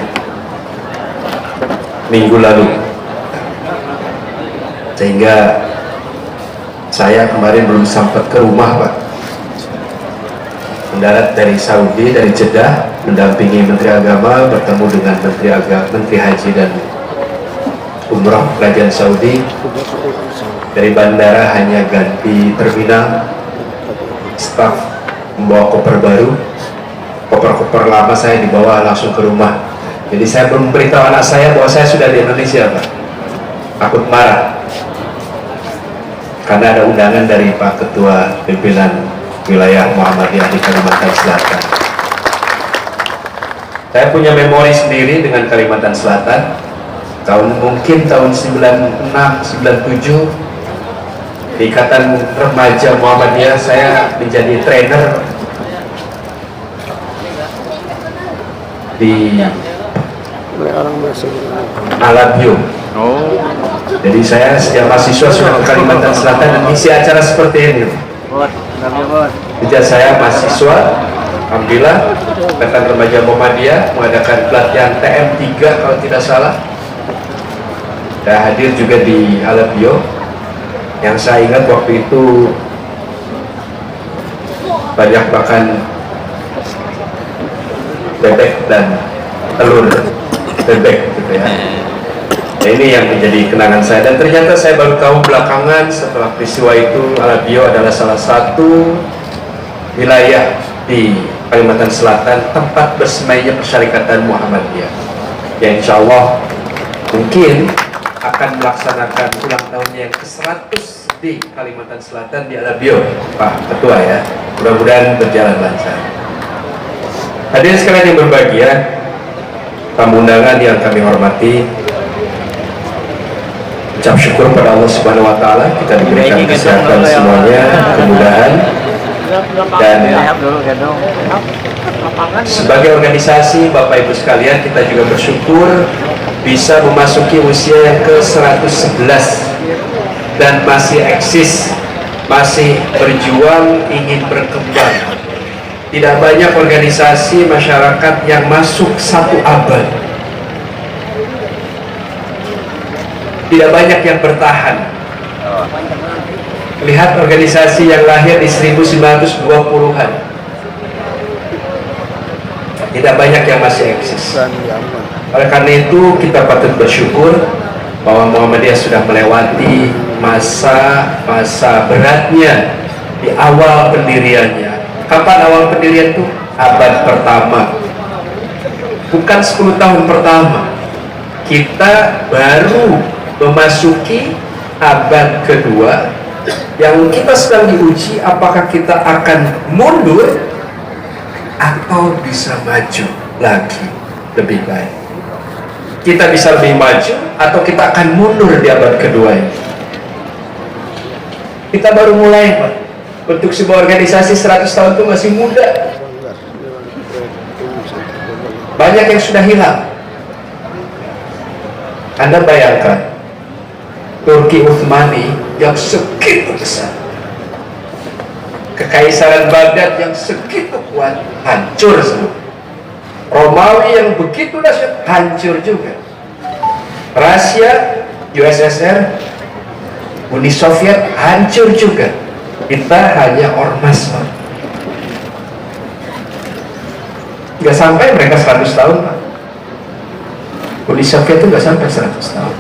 minggu lalu, sehingga saya kemarin belum sempat ke rumah Pak. Mendarat dari Saudi, dari Jeddah, mendampingi Menteri Agama, bertemu dengan Menteri Haji dan Umrah Kerajaan Saudi. Dari bandara hanya ganti terminal, staf membawa koper baru, koper-koper lama saya dibawa langsung ke rumah. Jadi saya belum beritahu anak saya bahwa saya sudah di Indonesia Pak. Takut marah karena ada undangan dari Pak Ketua Pimpinan Wilayah Muhammadiyah di Kalimantan Selatan. Saya punya memori sendiri dengan Kalimantan Selatan. Mungkin tahun 96, 97, di Ikatan Remaja Muhammadiyah saya menjadi trainer di Alabio. Jadi saya setiap mahasiswa sudah ke Kalimantan Selatan dan isi acara seperti ini. Sejak saya mahasiswa, alhamdulillah Ikatan Remaja Muhammadiyah mengadakan pelatihan TM3 kalau tidak salah. Saya hadir juga di Alabio. Yang saya ingat waktu itu banyak makan bebek dan telur bebek gitu ya. Nah, ini yang menjadi kenangan saya, dan ternyata saya baru tahu belakangan setelah peristiwa itu Alabio adalah salah satu wilayah di Kalimantan Selatan tempat bersemainya Persyarikatan Muhammadiyah, yang insya Allah mungkin akan melaksanakan ulang tahunnya yang ke-100 di Kalimantan Selatan di Alabio, Pak Ketua ya. Mudah-mudahan berjalan lancar. Hadirin sekalian yang berbahagia, tamu undangan yang kami hormati, ucap syukur pada Allah Subhanahu wa taala kita diberikan kesehatan semuanya, kemudahan, dan sebagai organisasi Bapak Ibu sekalian kita juga bersyukur bisa memasuki usia yang ke-111 dan masih eksis, masih berjuang ingin berkembang. Tidak banyak organisasi masyarakat yang masuk 1 abad. Tidak banyak yang bertahan. Lihat organisasi yang lahir di 1920-an. Tidak banyak yang masih eksis. Oleh karena itu kita patut bersyukur bahwa Muhammadiyah sudah melewati masa beratnya di awal pendiriannya. Kapan awal pendirian itu? Abad pertama. bukan 10 tahun pertama. Kita baru memasuki abad kedua yang kita sedang diuji apakah kita akan mundur atau bisa maju lagi lebih baik. Kita bisa lebih maju atau kita akan mundur di abad kedua ini. Kita baru mulai, Pak. Untuk sebuah organisasi 100 tahun itu masih muda. Banyak yang sudah hilang. Anda bayangkan Turki Utsmani yang segitu besar, Kekaisaran Baghdad yang segitu kuat, hancur semua. Romawi yang begitu dahsyat, hancur juga. Rusia, USSR, Uni Soviet, hancur juga. Kita hanya ormas, Pak. Nggak sampai mereka 100 tahun, Pak. Uni Soviet itu nggak sampai 100 tahun.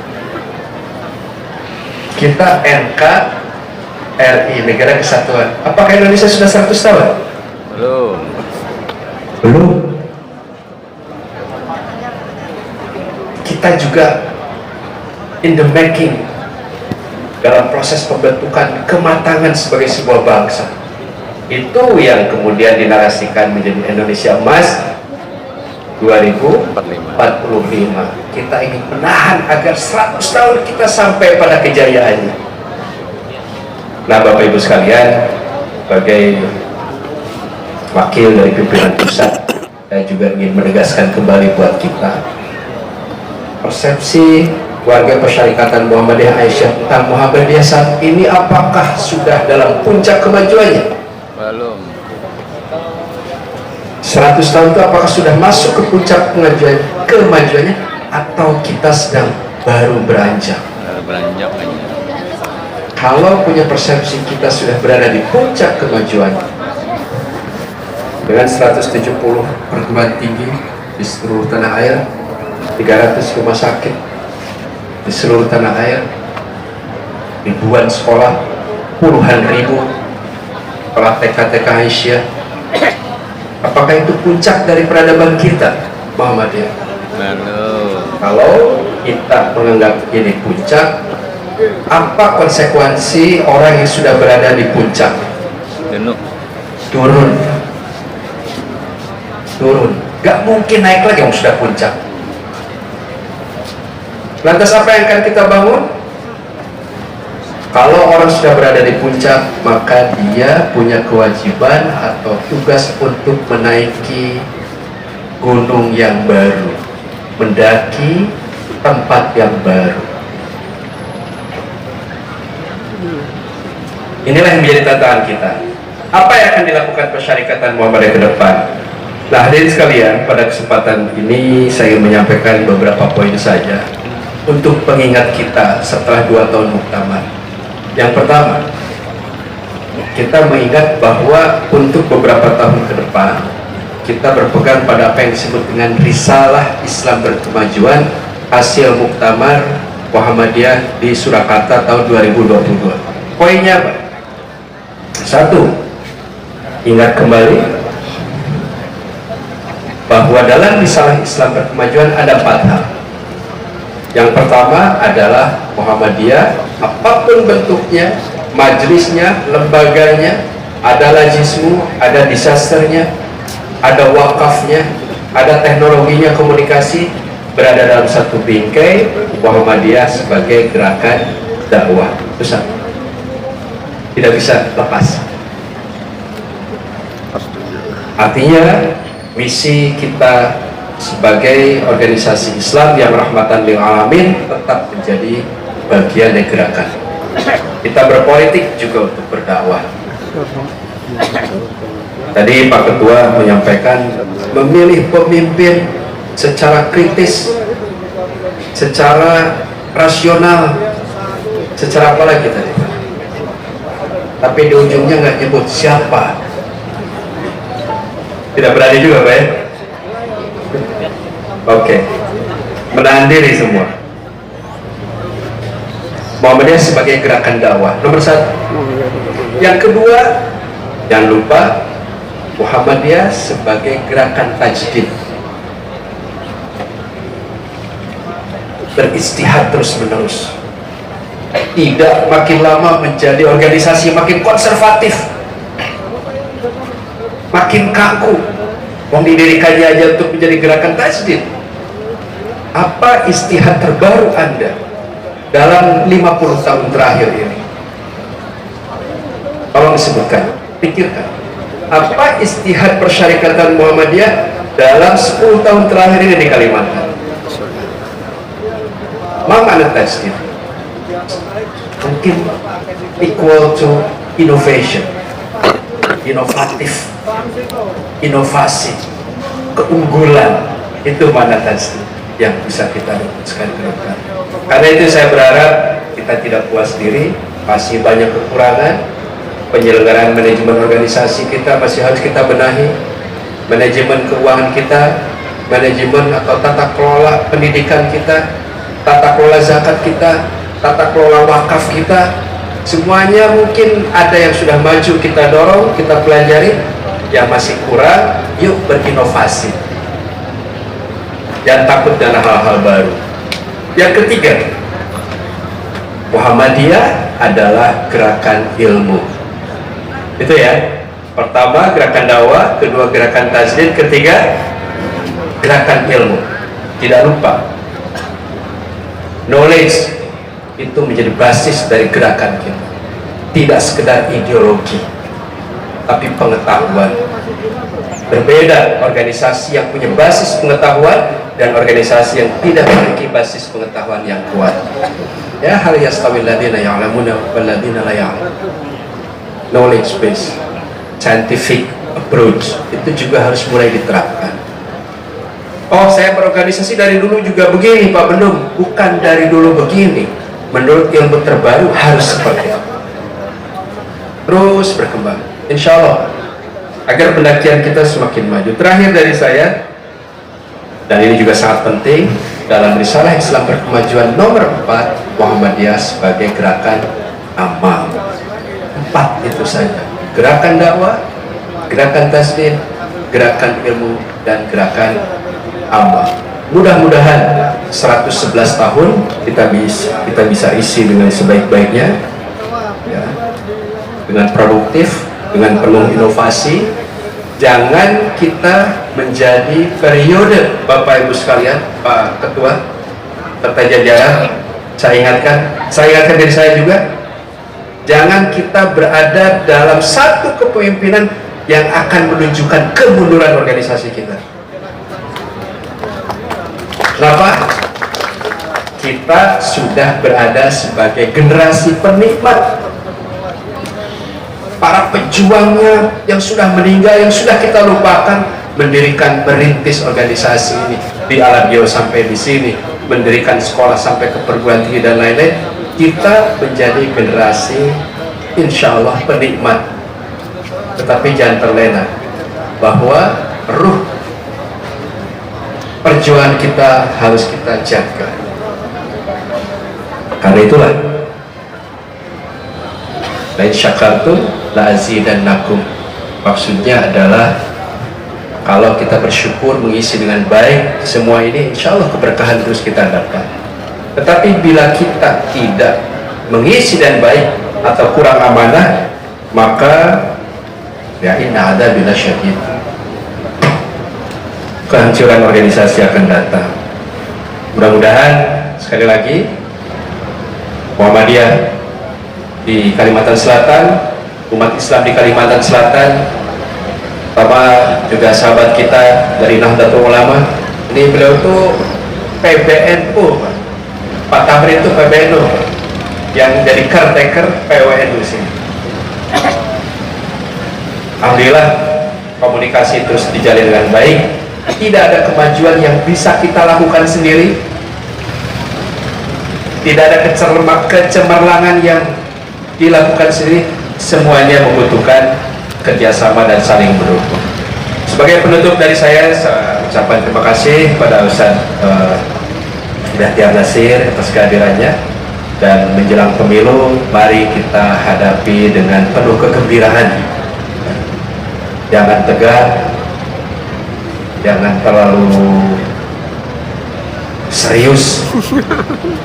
Kita NKRI, Negara Kesatuan. Apakah Indonesia sudah 100 tahun? Belum. Belum. Kita juga in the making, dalam proses pembentukan kematangan sebagai sebuah bangsa. Itu yang kemudian dinarasikan menjadi Indonesia Emas 2045. Kita ingin menahan agar 100 tahun kita sampai pada kejayaannya. Nah, Bapak Ibu sekalian, sebagai wakil dari pimpinan pusat, saya juga ingin menegaskan kembali buat kita, persepsi warga Persyarikatan Muhammadiyah Aisyah tentang Muhammadiyah saat ini apakah sudah dalam puncak kemajuannya? Belum. 100 tahun itu apakah sudah masuk ke puncak kemajuannya atau kita sedang baru beranjak? Beranjak aja. Kalau punya persepsi kita sudah berada di puncak kemajuannya dengan 170 perguruan tinggi di seluruh tanah air, 300 rumah sakit di seluruh tanah air, ribuan sekolah, puluhan ribu sekolah TK-TK Aisyah. Apakah itu puncak dari peradaban kita, Muhammadiyah? Belum. Kalau kita menganggap ini puncak, apa konsekuensi orang yang sudah berada di puncak? Jenuh. Turun. Gak mungkin naik lagi yang sudah puncak. Lantas apa yang akan kita bangun? Kalau orang sudah berada di puncak, maka dia punya kewajiban atau tugas untuk menaiki gunung yang baru, mendaki tempat yang baru. Inilah yang menjadi tantangan kita. Apa yang akan dilakukan Persyarikatan Muhammadiyah ke depan? Nah, hadirin sekalian, pada kesempatan ini saya ingin menyampaikan beberapa poin saja untuk pengingat kita setelah 2 tahun muktamar. Yang pertama, kita mengingat bahwa untuk beberapa tahun ke depan kita berpegang pada apa yang disebut dengan Risalah Islam Berkemajuan hasil muktamar Muhammadiyah di Surakarta tahun 2022. Poinnya apa? 1. Ingat kembali bahwa dalam Risalah Islam Berkemajuan ada 4 hal. Yang pertama adalah Muhammadiyah, apapun bentuknya, majelisnya, lembaganya, ada lajismu, ada disasternya, ada wakafnya, ada teknologinya, komunikasi, berada dalam satu bingkai Muhammadiyah sebagai gerakan dakwah. Itu satu. Tidak bisa lepas. Artinya misi kita sebagai organisasi Islam yang rahmatan lil alamin tetap menjadi bagian dari gerakan. Kita berpolitik juga untuk berdakwah. Tadi Pak Ketua menyampaikan memilih pemimpin secara kritis, secara rasional, secara apa lagi tadi? Tapi di ujungnya nggak nyebut siapa. Tidak berani juga, Pak ya? Oke, menahan diri semua. Muhammadiyah sebagai gerakan dakwah nomor 1. Yang kedua, jangan lupa Muhammadiyah sebagai gerakan tajdid. beristihad terus menerus, tidak makin lama menjadi organisasi makin konservatif, makin kaku. Wong didirikannya aja untuk menjadi gerakan tajdid. Apa istihad terbaru Anda dalam 50 tahun terakhir ini? Tolong disebutkan, pikirkan. Apa istihad persyarikatan Muhammadiyah dalam 10 tahun terakhir ini di Kalimantan? Mana tajdid? Mungkin equal to innovation, inovatif, inovasi, keunggulan. Itu mana tajdid yang bisa kita rumuskan ke depan. Karena itu saya berharap kita tidak puas diri, masih banyak kekurangan. Penyelenggaraan manajemen organisasi kita masih harus kita benahi, manajemen keuangan kita, manajemen atau tata kelola pendidikan kita, tata kelola zakat kita, tata kelola wakaf kita, semuanya mungkin ada yang sudah maju, kita dorong, kita pelajari. Yang masih kurang, yuk berinovasi, jangan takut dengan hal-hal baru. Yang ketiga, Muhammadiyah adalah gerakan ilmu. Itu ya, pertama gerakan dakwah, kedua gerakan tajdid, ketiga gerakan ilmu. Tidak lupa, knowledge itu menjadi basis dari gerakan kita. Tidak sekedar ideologi, tapi pengetahuan. Berbeda organisasi yang punya basis pengetahuan dan organisasi yang tidak memiliki basis pengetahuan yang kuat. Ya, hal yastawil ladzina ya'lamuna wal ladzina la ya'lamun. Knowledge based, scientific approach itu juga harus mulai diterapkan. Oh, saya berorganisasi dari dulu juga begini, Pak Bendung. Bukan dari dulu begini. Menurut ilmu terbaru harus seperti itu. Terus berkembang, insya Allah, agar pendakian kita semakin maju. Terakhir dari saya, dan ini juga sangat penting, dalam risalah Islam Berkemajuan nomor 4, Muhammadiyah sebagai gerakan amal. 4 itu saja: gerakan dakwah, gerakan tajdid, gerakan ilmu, dan gerakan amal. Mudah-mudahan 111 tahun kita bisa isi dengan sebaik-baiknya, ya, dengan produktif, dengan penuh inovasi. Jangan kita menjadi periode, Bapak Ibu sekalian, Pak Ketua, serta jajaran, saya ingatkan diri saya juga, jangan kita berada dalam satu kepemimpinan yang akan menunjukkan kemunduran organisasi kita. Kenapa? Kita sudah berada sebagai generasi penikmat, para pejuangnya yang sudah meninggal, yang sudah kita lupakan, merintis organisasi ini di Alabio sampai di sini, mendirikan sekolah sampai ke perguruan tinggi dan lain-lain. Kita menjadi generasi insya Allah penikmat, tetapi jangan terlena bahwa ruh perjuangan kita harus kita jaga. Karena itulah, lain syakartum la azidannakum, maksudnya adalah kalau kita bersyukur, mengisi dengan baik semua ini, insya Allah keberkahan terus kita dapat. Tetapi bila kita tidak mengisi dan baik atau kurang amanah, maka ya inna ada bila syadid, kehancuran organisasi akan datang. Mudah-mudahan sekali lagi Muhammadiyah di Kalimantan Selatan, umat Islam di Kalimantan Selatan, Bapak juga sahabat kita dari Nahdlatul Ulama, ini beliau tuh PBNU, Pak Tamrin itu PBNU, yang jadi caretaker PWNU sini. Alhamdulillah komunikasi terus dijalin dengan baik. Tidak ada kemajuan yang bisa kita lakukan sendiri. Tidak ada kecemerlangan yang dilakukan sendiri. Semuanya membutuhkan kerjasama dan saling mendukung. Sebagai penutup dari saya ucapkan terima kasih kepada Ustaz Bahtiar Nasir atas kehadirannya, dan menjelang pemilu mari kita hadapi dengan penuh kegembiraan. Jangan tegar, jangan terlalu serius,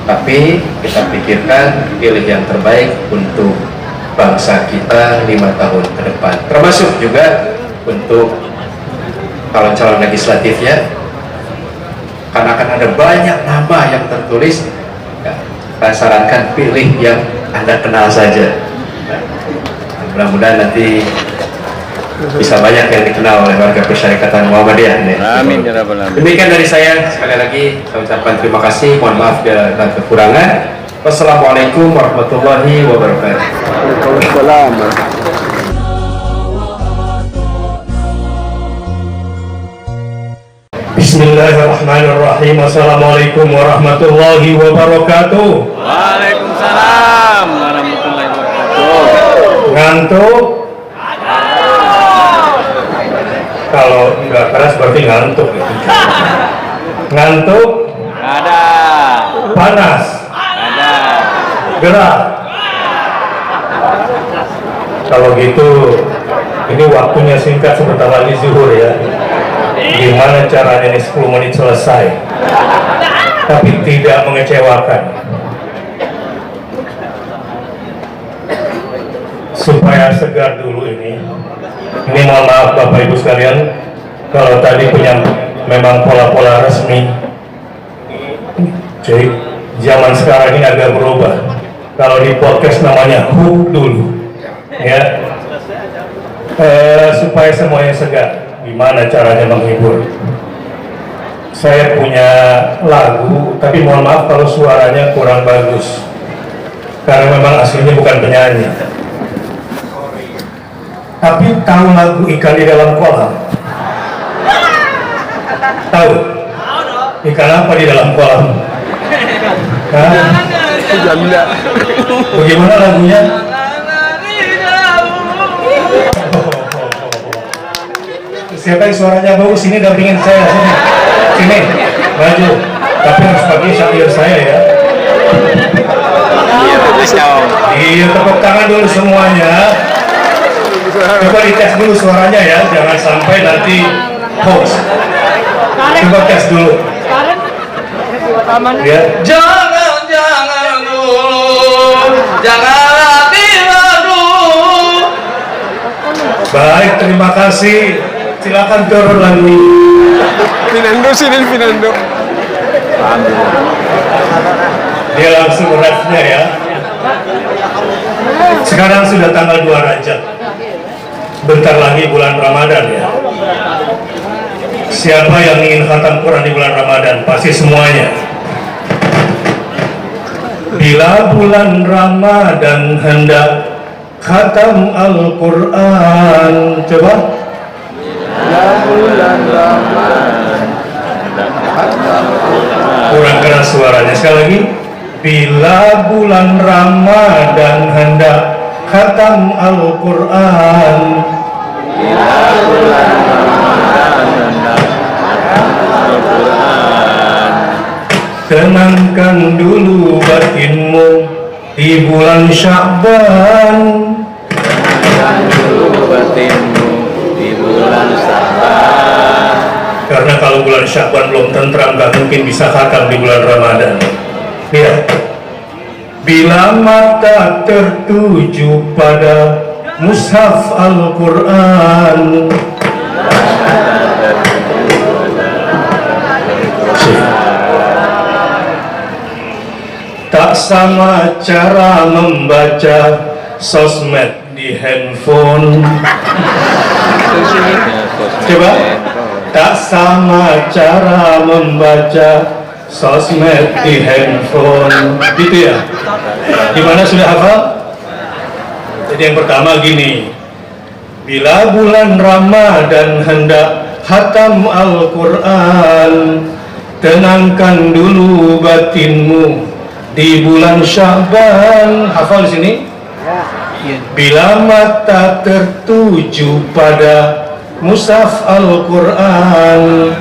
tapi kita pikirkan pilih yang terbaik untuk bangsa kita 5 tahun ke depan, termasuk juga untuk calon-calon legislatifnya, karena akan ada banyak nama yang tertulis. Saya sarankan pilih yang Anda kenal saja. Mudah-mudahan nanti bisa banyak yang dikenal oleh warga Persyarikatan Muhammadiyah. Amin ya rabbal alamin. Demikian dari saya, sekali lagi saya ucapkan terima kasih, mohon maaf bila ada kekurangan. Wassalamualaikum warahmatullahi wabarakatuh. Waalaikumsalam. Bismillahirrahmanirrahim. Assalamualaikum warahmatullahi wabarakatuh. Waalaikumsalam warahmatullahi wabarakatuh. Ngantuk? Kalau nggak keras berarti ngantuk. Ngantuk? Ada. Panas? Ada. Gerah? Kalau gitu, ini waktunya singkat sebentar lagi zuhur ya. Gimana caranya ini 10 menit selesai, tapi tidak mengecewakan, supaya segar dulu ini. Ini mohon maaf Bapak Ibu sekalian, kalau tadi punya memang pola-pola resmi. Jadi zaman sekarang ini agak berubah. Kalau di podcast namanya hook dulu, ya, supaya semuanya segar. Gimana caranya menghibur? Saya punya lagu, tapi mohon maaf kalau suaranya kurang bagus, karena memang aslinya bukan penyanyi. Tapi tahu lagu Ikan di Dalam Kolam? Tahu? Ikan apa di dalam kolam? Hah? Janda. Bagaimana lagunya? Siapa yang suaranya bagus? Ini dampingin saya. Sini, maju. Tapi harus pakai syair saya ya. Iya, tepuk tangan dulu semuanya. Coba dites dulu suaranya ya, jangan sampai nanti hoax. Coba tes dulu. Ya. Jangan dulu, janganlah diladu. Baik, terima kasih. Silakan turun lagi. Finando sini Finando. Dia langsung refnya ya. Sekarang sudah tanggal 2 Rajab. Bentar lagi bulan Ramadan ya. Siapa yang ingin khatam Quran di bulan Ramadan? Pasti semuanya. Bila bulan Ramadan hendak khatam Al-Quran. Coba. Kurang keras suaranya. Sekali lagi. Bila bulan Ramadan hendak khatam Al-Quran. Bila bulan Ramadan hendak khatam Al-Quran. Tenangkan dulu batinmu di bulan Sya'ban. Tenangkan dulu batinmu di bulan Sya'ban. Karena kalau bulan Sya'ban belum tentram, gak mungkin bisa khatam di bulan Ramadan. Lihat, bila mata tertuju pada mushaf Al-Quran, tak sama cara membaca sosmed di handphone. Coba, tak sama cara membaca sosmed di handphone, gitu ya? Gimana, sudah hafal? Jadi yang pertama gini, bila bulan Ramadan hendak khatam Al-Quran, tenangkan dulu batinmu di bulan Sya'ban. Hafal di sini? Bila mata tertuju pada mushaf Al-Quran,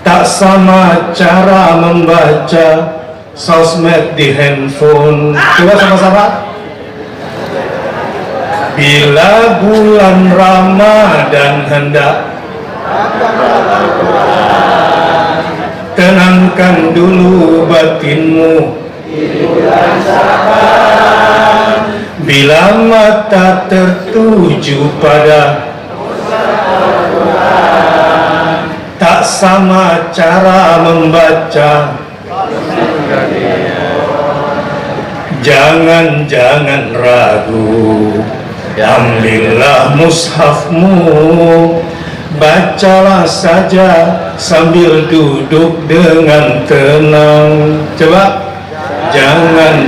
tak sama cara membaca sosmed di handphone. Coba sama-sama. Bila bulan Ramadan hendak tenangkan tenangkan dulu batinmu. Bila mata tertuju pada tak sama cara membaca. Jangan ragu, ambillah mushafmu, bacalah saja sambil duduk dengan tenang. Coba, jangan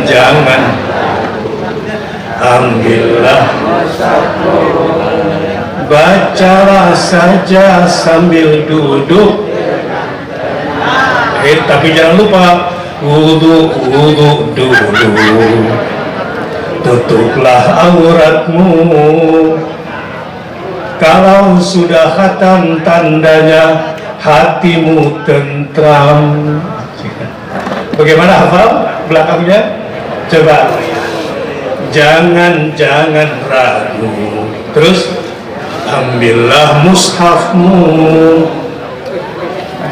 ambillah, bacalah saja sambil duduk. Tapi jangan lupa wudu dulu, tutuplah auratmu. Kalau sudah khatam tandanya hatimu tentram. Bagaimana hafal belakangnya? Coba, jangan ragu. Terus, ambillah mushafmu,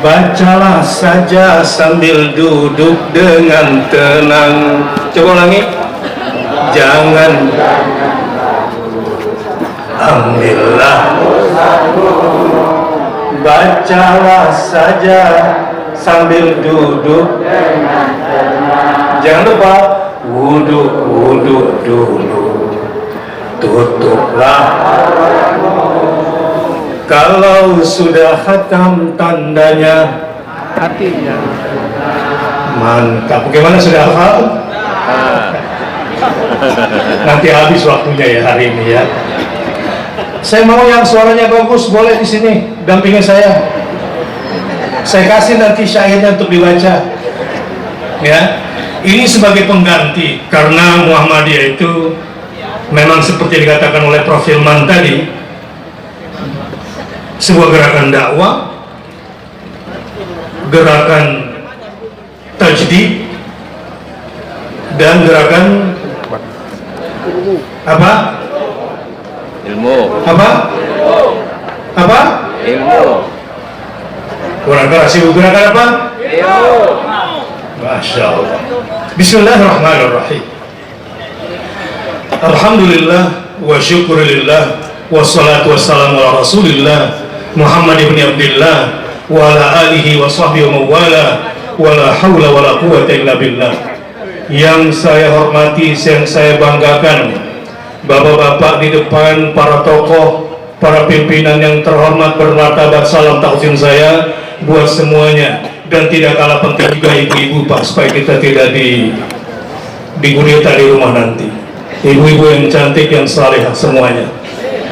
bacalah saja sambil duduk dengan tenang. Coba ulangi. Jangan, ambillah, bacalah saja sambil duduk dengan tenang. Jangan lupa wudu dulu, tutuplah. Kalau sudah khatam tandanya hatinya. Mantap. Bagaimana, sudah hafal? Nanti habis waktunya ya hari ini ya. Saya mau yang suaranya bagus, boleh di sini dampingi saya. Saya kasih nanti syairnya untuk dibaca. Ya. Ini sebagai pengganti karena Muhammadiyah itu memang seperti dikatakan oleh Prof. Hilman tadi, sebuah gerakan dakwah, gerakan tajdid, dan gerakan apa? Ilmu. Apa? Ilmu. Kurang keras, gerakan apa? Ilmu. Masya Allah. Bismillahirrahmanirrahim. Alhamdulillah wa syukurillah wassalatu wassalamu ala rasulillah Muhammad ibn Abdillah wa ala alihi wa sahbihi wa mawala wa la hawla wa la quwwata illa billah. Yang saya hormati, yang saya banggakan, bapak-bapak di depan, para tokoh, para pimpinan yang terhormat, bermartabat, salam takzim saya buat semuanya. Dan tidak kalah penting juga ibu-ibu, Pak, supaya kita tidak digurita di rumah nanti. Ibu-ibu yang cantik, yang salehah semuanya.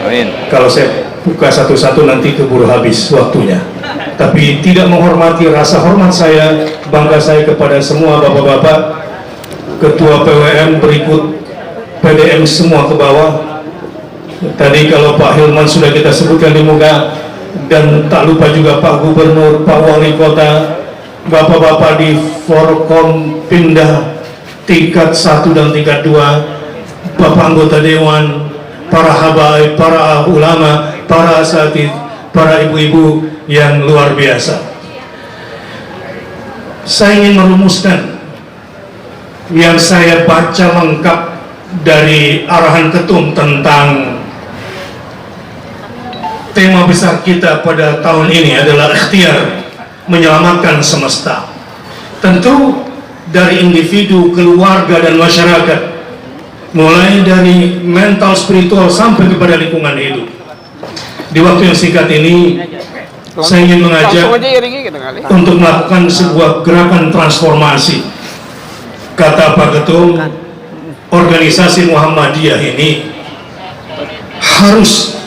Amin. Kalau saya buka satu-satu nanti keburu habis waktunya. Tapi tidak menghormati rasa hormat saya, bangga saya kepada semua bapak-bapak, ketua PWM berikut, PDM semua ke bawah. Tadi kalau Pak Hilman sudah kita sebutkan di muka, dan tak lupa juga Pak Gubernur, Pak Wali Kota, bapak-bapak di Forkom Pindah tingkat 1 dan tingkat 2, bapak anggota Dewan, para habaib, para ulama, para asatidz, para ibu-ibu yang luar biasa. Saya ingin merumuskan yang saya baca lengkap dari arahan ketum tentang tema besar kita pada tahun ini adalah ikhtiar menyelamatkan semesta. Tentu dari individu, keluarga, dan masyarakat, mulai dari mental, spiritual, sampai kepada lingkungan hidup. Di waktu yang singkat ini, saya ingin mengajak untuk melakukan sebuah gerakan transformasi. Kata Pak Ketum, organisasi Muhammadiyah ini harus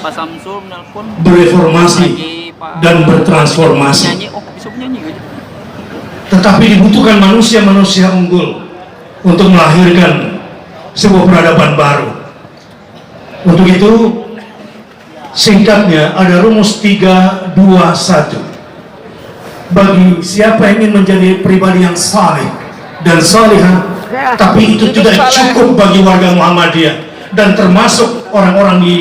bereformasi dan bertransformasi. Tetapi dibutuhkan manusia-manusia unggul untuk melahirkan sebuah peradaban baru. Untuk itu, singkatnya ada rumus 3, 2, 1. Bagi siapa yang ingin menjadi pribadi yang saleh dan salihah, tapi itu tidak cukup bagi warga Muhammadiyah dan termasuk orang-orang di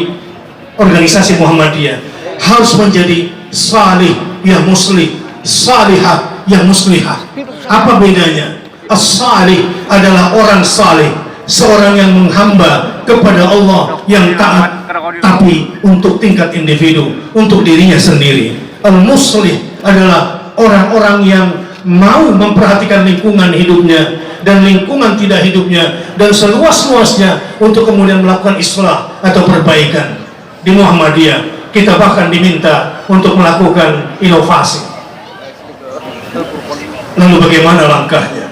organisasi Muhammadiyah, harus menjadi salih yang muslim, salihah yang muslihah. Apa bedanya? As-salih adalah orang salih, seorang yang menghamba kepada Allah yang taat, tapi untuk tingkat individu, untuk dirinya sendiri. Al-muslih adalah orang-orang yang mau memperhatikan lingkungan hidupnya dan lingkungan tidak hidupnya dan seluas-luasnya untuk kemudian melakukan islah atau perbaikan. Di Muhammadiyah kita bahkan diminta untuk melakukan inovasi. Lalu bagaimana langkahnya?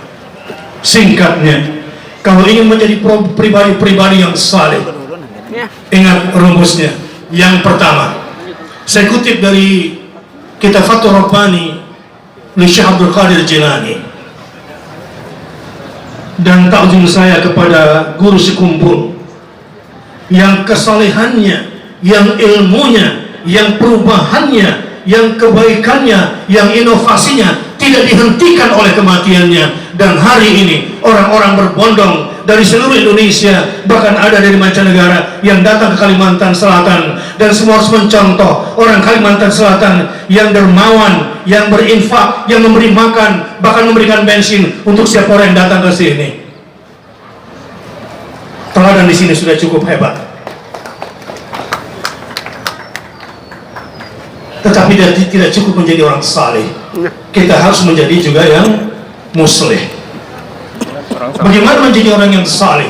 Singkatnya, kalau ingin menjadi pribadi-pribadi yang saleh, ingat rumusnya. Yang pertama, saya kutip dari kitab Fathur Rabbani oleh Syekh Abdul Qadir Jilani, dan takjub saya kepada guru sekumpul yang kesalehannya, yang ilmunya, yang perubahannya, yang kebaikannya, yang inovasinya tidak dihentikan oleh kematiannya. Dan hari ini orang-orang berbondong dari seluruh Indonesia, bahkan ada dari mancanegara yang datang ke Kalimantan Selatan, dan semua harus mencontoh orang Kalimantan Selatan yang dermawan, yang berinfak, yang memberi makan, bahkan memberikan bensin untuk siapa orang yang datang ke sini. Teladan di sini sudah cukup hebat. Tetapi tidak cukup menjadi orang saleh. Kita harus menjadi juga yang muslih. Bagaimana menjadi orang yang saleh?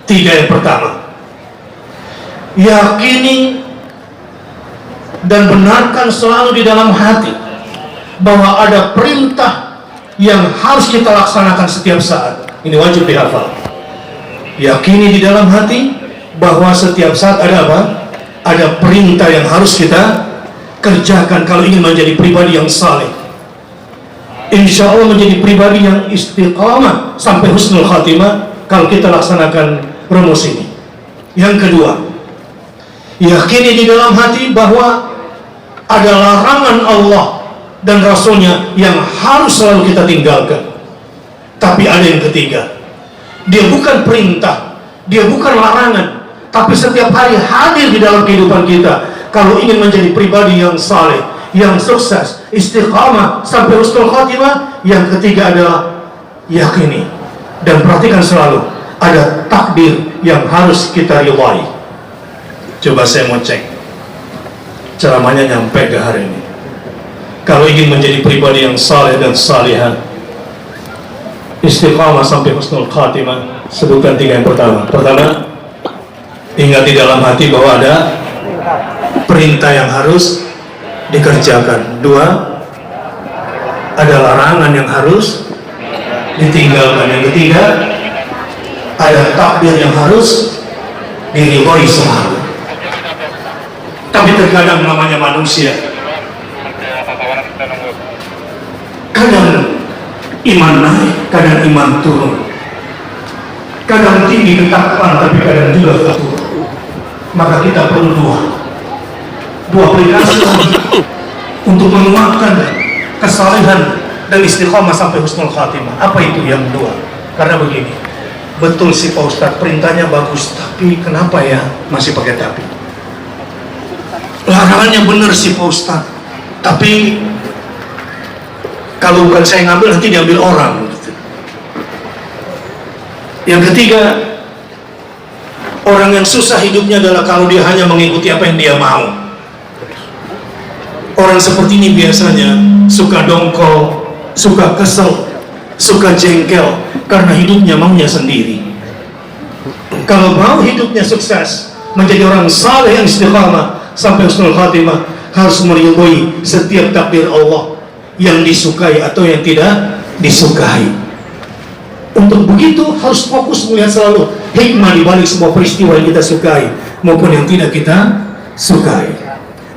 3 yang pertama, yakini dan benarkan selalu di dalam hati bahwa ada perintah yang harus kita laksanakan setiap saat. Ini wajib dihafal. Yakini di dalam hati bahwa setiap saat ada apa? Ada perintah yang harus kita kerjakan kalau ingin menjadi pribadi yang saleh. Insya Allah menjadi pribadi yang istiqamah sampai husnul khatimah kalau kita laksanakan rumus ini. Yang kedua, yakini di dalam hati bahwa ada larangan Allah dan Rasulnya yang harus selalu kita tinggalkan. Tapi ada yang ketiga, dia bukan perintah, dia bukan larangan, tapi setiap hari hadir di dalam kehidupan kita. Kalau ingin menjadi pribadi yang saleh, yang sukses, istiqamah sampai husnul khatimah, yang ketiga adalah yakini dan perhatikan selalu ada takdir yang harus kita ridhai. Coba saya mau cek ceramahnya nyampe ke hari ini. Kalau ingin menjadi pribadi yang saleh dan salihah, istiqamah sampai husnul khatimah, sebutkan 3 yang pertama. Pertama, ingat di dalam hati bahwa ada perintah yang harus dikerjakan. 2, ada larangan yang harus ditinggalkan. Yang ketiga, ada takdir yang harus diridhoi selalu. Tapi terkadang namanya manusia, kadang iman naik, kadang iman turun, kadang tinggi ketakwaan, tapi kadang juga turun. Maka kita perlu dua aplikasi untuk menguatkan kesalehan dan istiqamah sampai husnul khatimah. Apa itu yang 2? Karena begini, betul sih Pak Ustadz, perintahnya bagus, tapi kenapa ya masih pakai tapi? Larangannya benar sih Pak Ustadz, tapi kalau bukan saya ngambil nanti diambil orang. Yang ketiga, orang yang susah hidupnya adalah kalau dia hanya mengikuti apa yang dia mau. Orang seperti ini biasanya suka dongkol, suka kesel, suka jengkel karena hidupnya maunya sendiri. Kalau mau hidupnya sukses, menjadi orang saleh yang istiqamah sampai husnul khatimah, harus meridhoi setiap takdir Allah yang disukai atau yang tidak disukai. Untuk begitu harus fokus melihat selalu hikmah di balik semua peristiwa yang kita sukai maupun yang tidak kita sukai.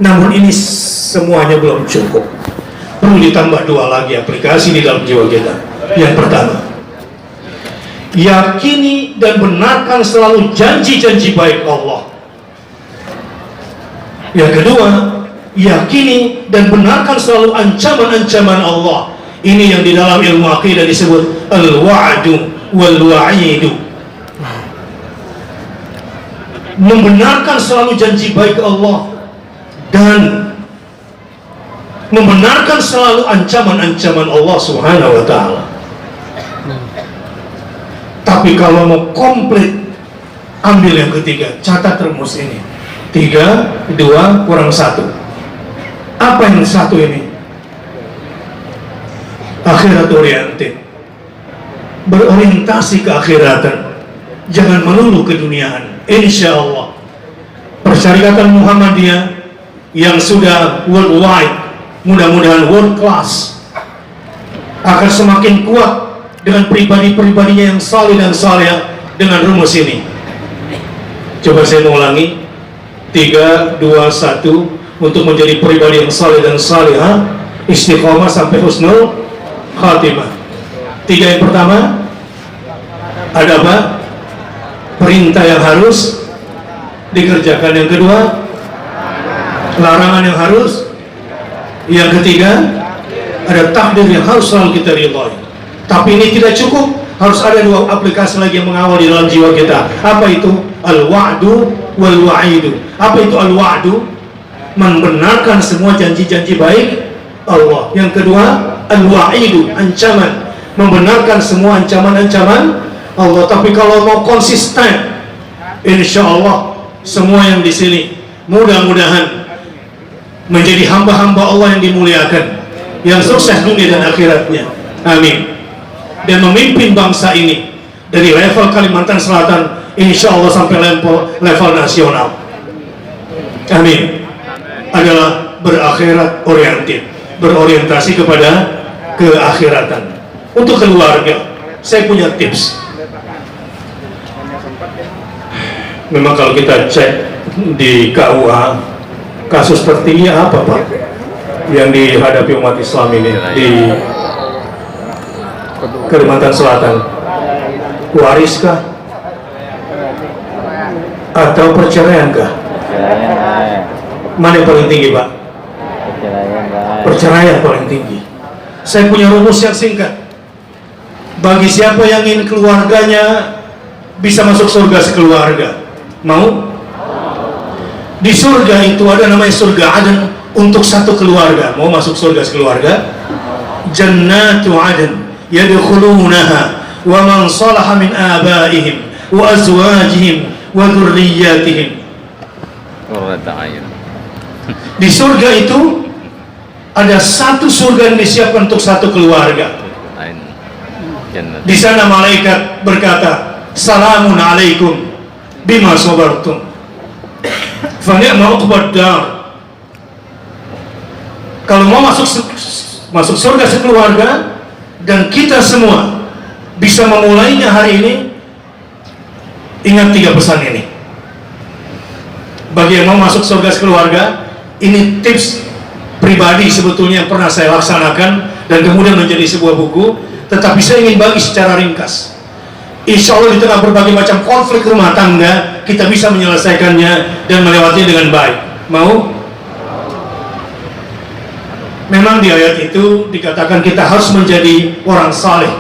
Namun ini semuanya belum cukup. Perlu ditambah 2 lagi aplikasi di dalam jiwa kita. Yang pertama, yakini dan benarkan selalu janji-janji baik Allah. Yang kedua, yakini dan benarkan selalu ancaman-ancaman Allah. Ini yang di dalam ilmu akidah disebut al-wa'du wal-wa'idu. Membenarkan selalu janji baik Allah dan membenarkan selalu ancaman-ancaman Allah Subhanahu wa Ta'ala. Tapi kalau mau komplit, ambil yang ketiga, catat rumus ini: 3, 2, kurang 1. Apa yang satu ini? Akhirat oriented, berorientasi ke akhiratan, jangan melulu keduniaan. Insya Allah Persyarikatan Muhammadiyah yang sudah worldwide, mudah-mudahan world class, akan semakin kuat dengan pribadi-pribadinya yang salih dan saleh dengan rumus ini. Coba saya mau ulangi: 3, 2, 1 untuk menjadi pribadi yang saleh dan salihah, istiqomah sampai husnul khatimah. 3 yang pertama ada apa? Perintah yang harus dikerjakan. Yang kedua, larangan yang harus. Yang ketiga, ada takdir yang harus selalu kita ridhoi. Tapi ini tidak cukup, harus ada 2 aplikasi lagi yang mengawal di dalam jiwa kita. Apa itu? Al-wa'du wal-wa'idu. Apa itu al-wa'du? Membenarkan semua janji-janji baik Allah. Yang kedua, al-wa'idu, ancaman, membenarkan semua ancaman-ancaman Allah. Tapi kalau mau konsisten, insya Allah semua yang di sini mudah-mudahan menjadi hamba-hamba Allah yang dimuliakan, yang sukses dunia dan akhiratnya. Amin. Dan memimpin bangsa ini dari level Kalimantan Selatan, insya Allah sampai level nasional. Amin. Adalah berakhirat oriented, berorientasi kepada keakhiratan. Untuk keluarga, saya punya tips. Memang kalau kita cek di KUA, kasus tertinggi apa Pak yang dihadapi umat Islam ini di Kalimantan Selatan? Wariskah? Atau perceraiankah? Mana yang paling tinggi Pak? Perceraian paling tinggi. Saya punya rumus yang singkat. Bagi siapa yang ingin keluarganya bisa masuk surga sekeluarga, mau? Di surga itu ada namanya surga Aden untuk satu keluarga. Mau masuk surga sekeluarga? Jannatu Aden yadkhulunaha wa man salaha min abaihim wa azwajihim wa dzurriyyatihim. Di surga itu ada satu surga yang disiapkan untuk satu keluarga. Di sana malaikat berkata, "Salamun alaikum bima sabartum fa ni'ma uqbad dar." Kalau mau masuk surga sekeluarga, dan kita semua bisa memulainya hari ini, ingat 3 pesan ini. Bagi yang mau masuk surga sekeluarga, ini tips pribadi sebetulnya yang pernah saya laksanakan dan kemudian menjadi sebuah buku, tetapi saya ingin bagi secara ringkas. Insya Allah di tengah berbagai macam konflik rumah tangga, kita bisa menyelesaikannya dan melewatinya dengan baik. Mau? Memang di ayat itu dikatakan kita harus menjadi orang saleh.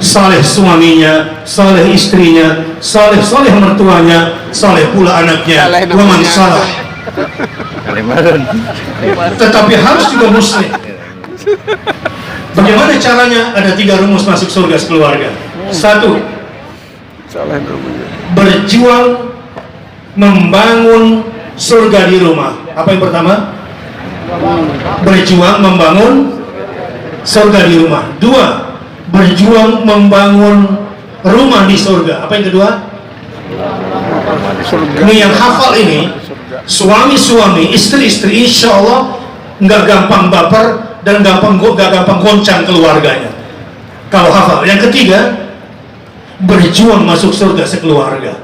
Saleh suaminya, saleh istrinya, saleh mertuanya, saleh pula anaknya. Waman salah. Tetapi harus juga muslim. Bagaimana caranya? Ada 3 rumus masuk surga sekeluarga. 1, berjuang membangun surga di rumah. Apa yang pertama? Berjuang membangun surga di rumah. 2, berjuang membangun rumah di surga. Apa yang kedua? Ini yang hafal ini, suami-suami, istri-istri, insya Allah nggak gampang baper dan gak gampang goncang keluarganya kalau hafal. Yang ketiga, berjuang masuk surga sekeluarga.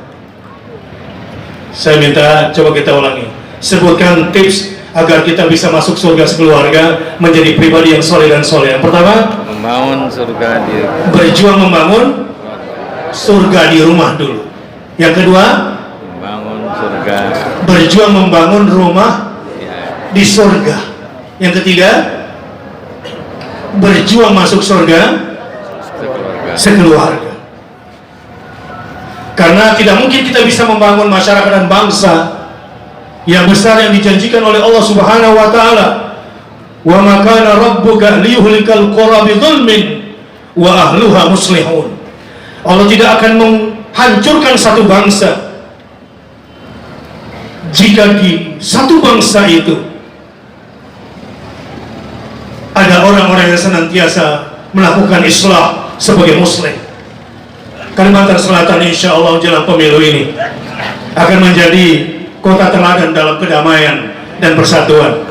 Saya minta coba kita ulangi, sebutkan tips agar kita bisa masuk surga sekeluarga, menjadi pribadi yang soleh dan soleh. Yang pertama, membangun surga di berjuang membangun surga di rumah dulu. Yang kedua, membangun surga, berjuang membangun rumah di surga. Yang ketiga, berjuang masuk surga sekeluarga. Karena tidak mungkin kita bisa membangun masyarakat dan bangsa yang besar yang dijanjikan oleh Allah Subhanahu wa Ta'ala wa ma kana rabbuka liyuhlikal qura bidzulmin wa ahluha muslihun. Allah tidak akan menghancurkan satu bangsa jika di satu bangsa itu ada orang-orang yang senantiasa melakukan islah sebagai muslim. Kalimantan Selatan insya Allah jelang pemilu ini akan menjadi kota teladan dalam kedamaian dan persatuan.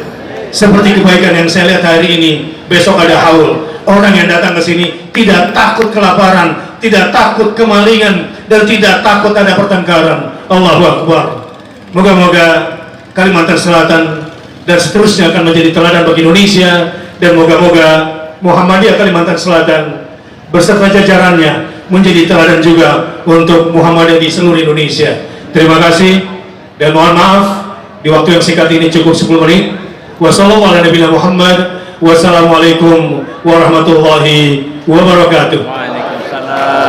Seperti kebaikan yang saya lihat hari ini, besok ada haul. Orang yang datang ke sini tidak takut kelaparan, tidak takut kemalingan, dan tidak takut ada pertengkaran. Allahu Akbar. Moga-moga Kalimantan Selatan dan seterusnya akan menjadi teladan bagi Indonesia, dan moga-moga Muhammadiyah Kalimantan Selatan beserta jajarannya menjadi teladan juga untuk Muhammadiyah di seluruh Indonesia. Terima kasih dan mohon maaf di waktu yang singkat ini cukup 10 menit. Wassalamualaikum warahmatullahi wabarakatuh. Waalaikumsalam.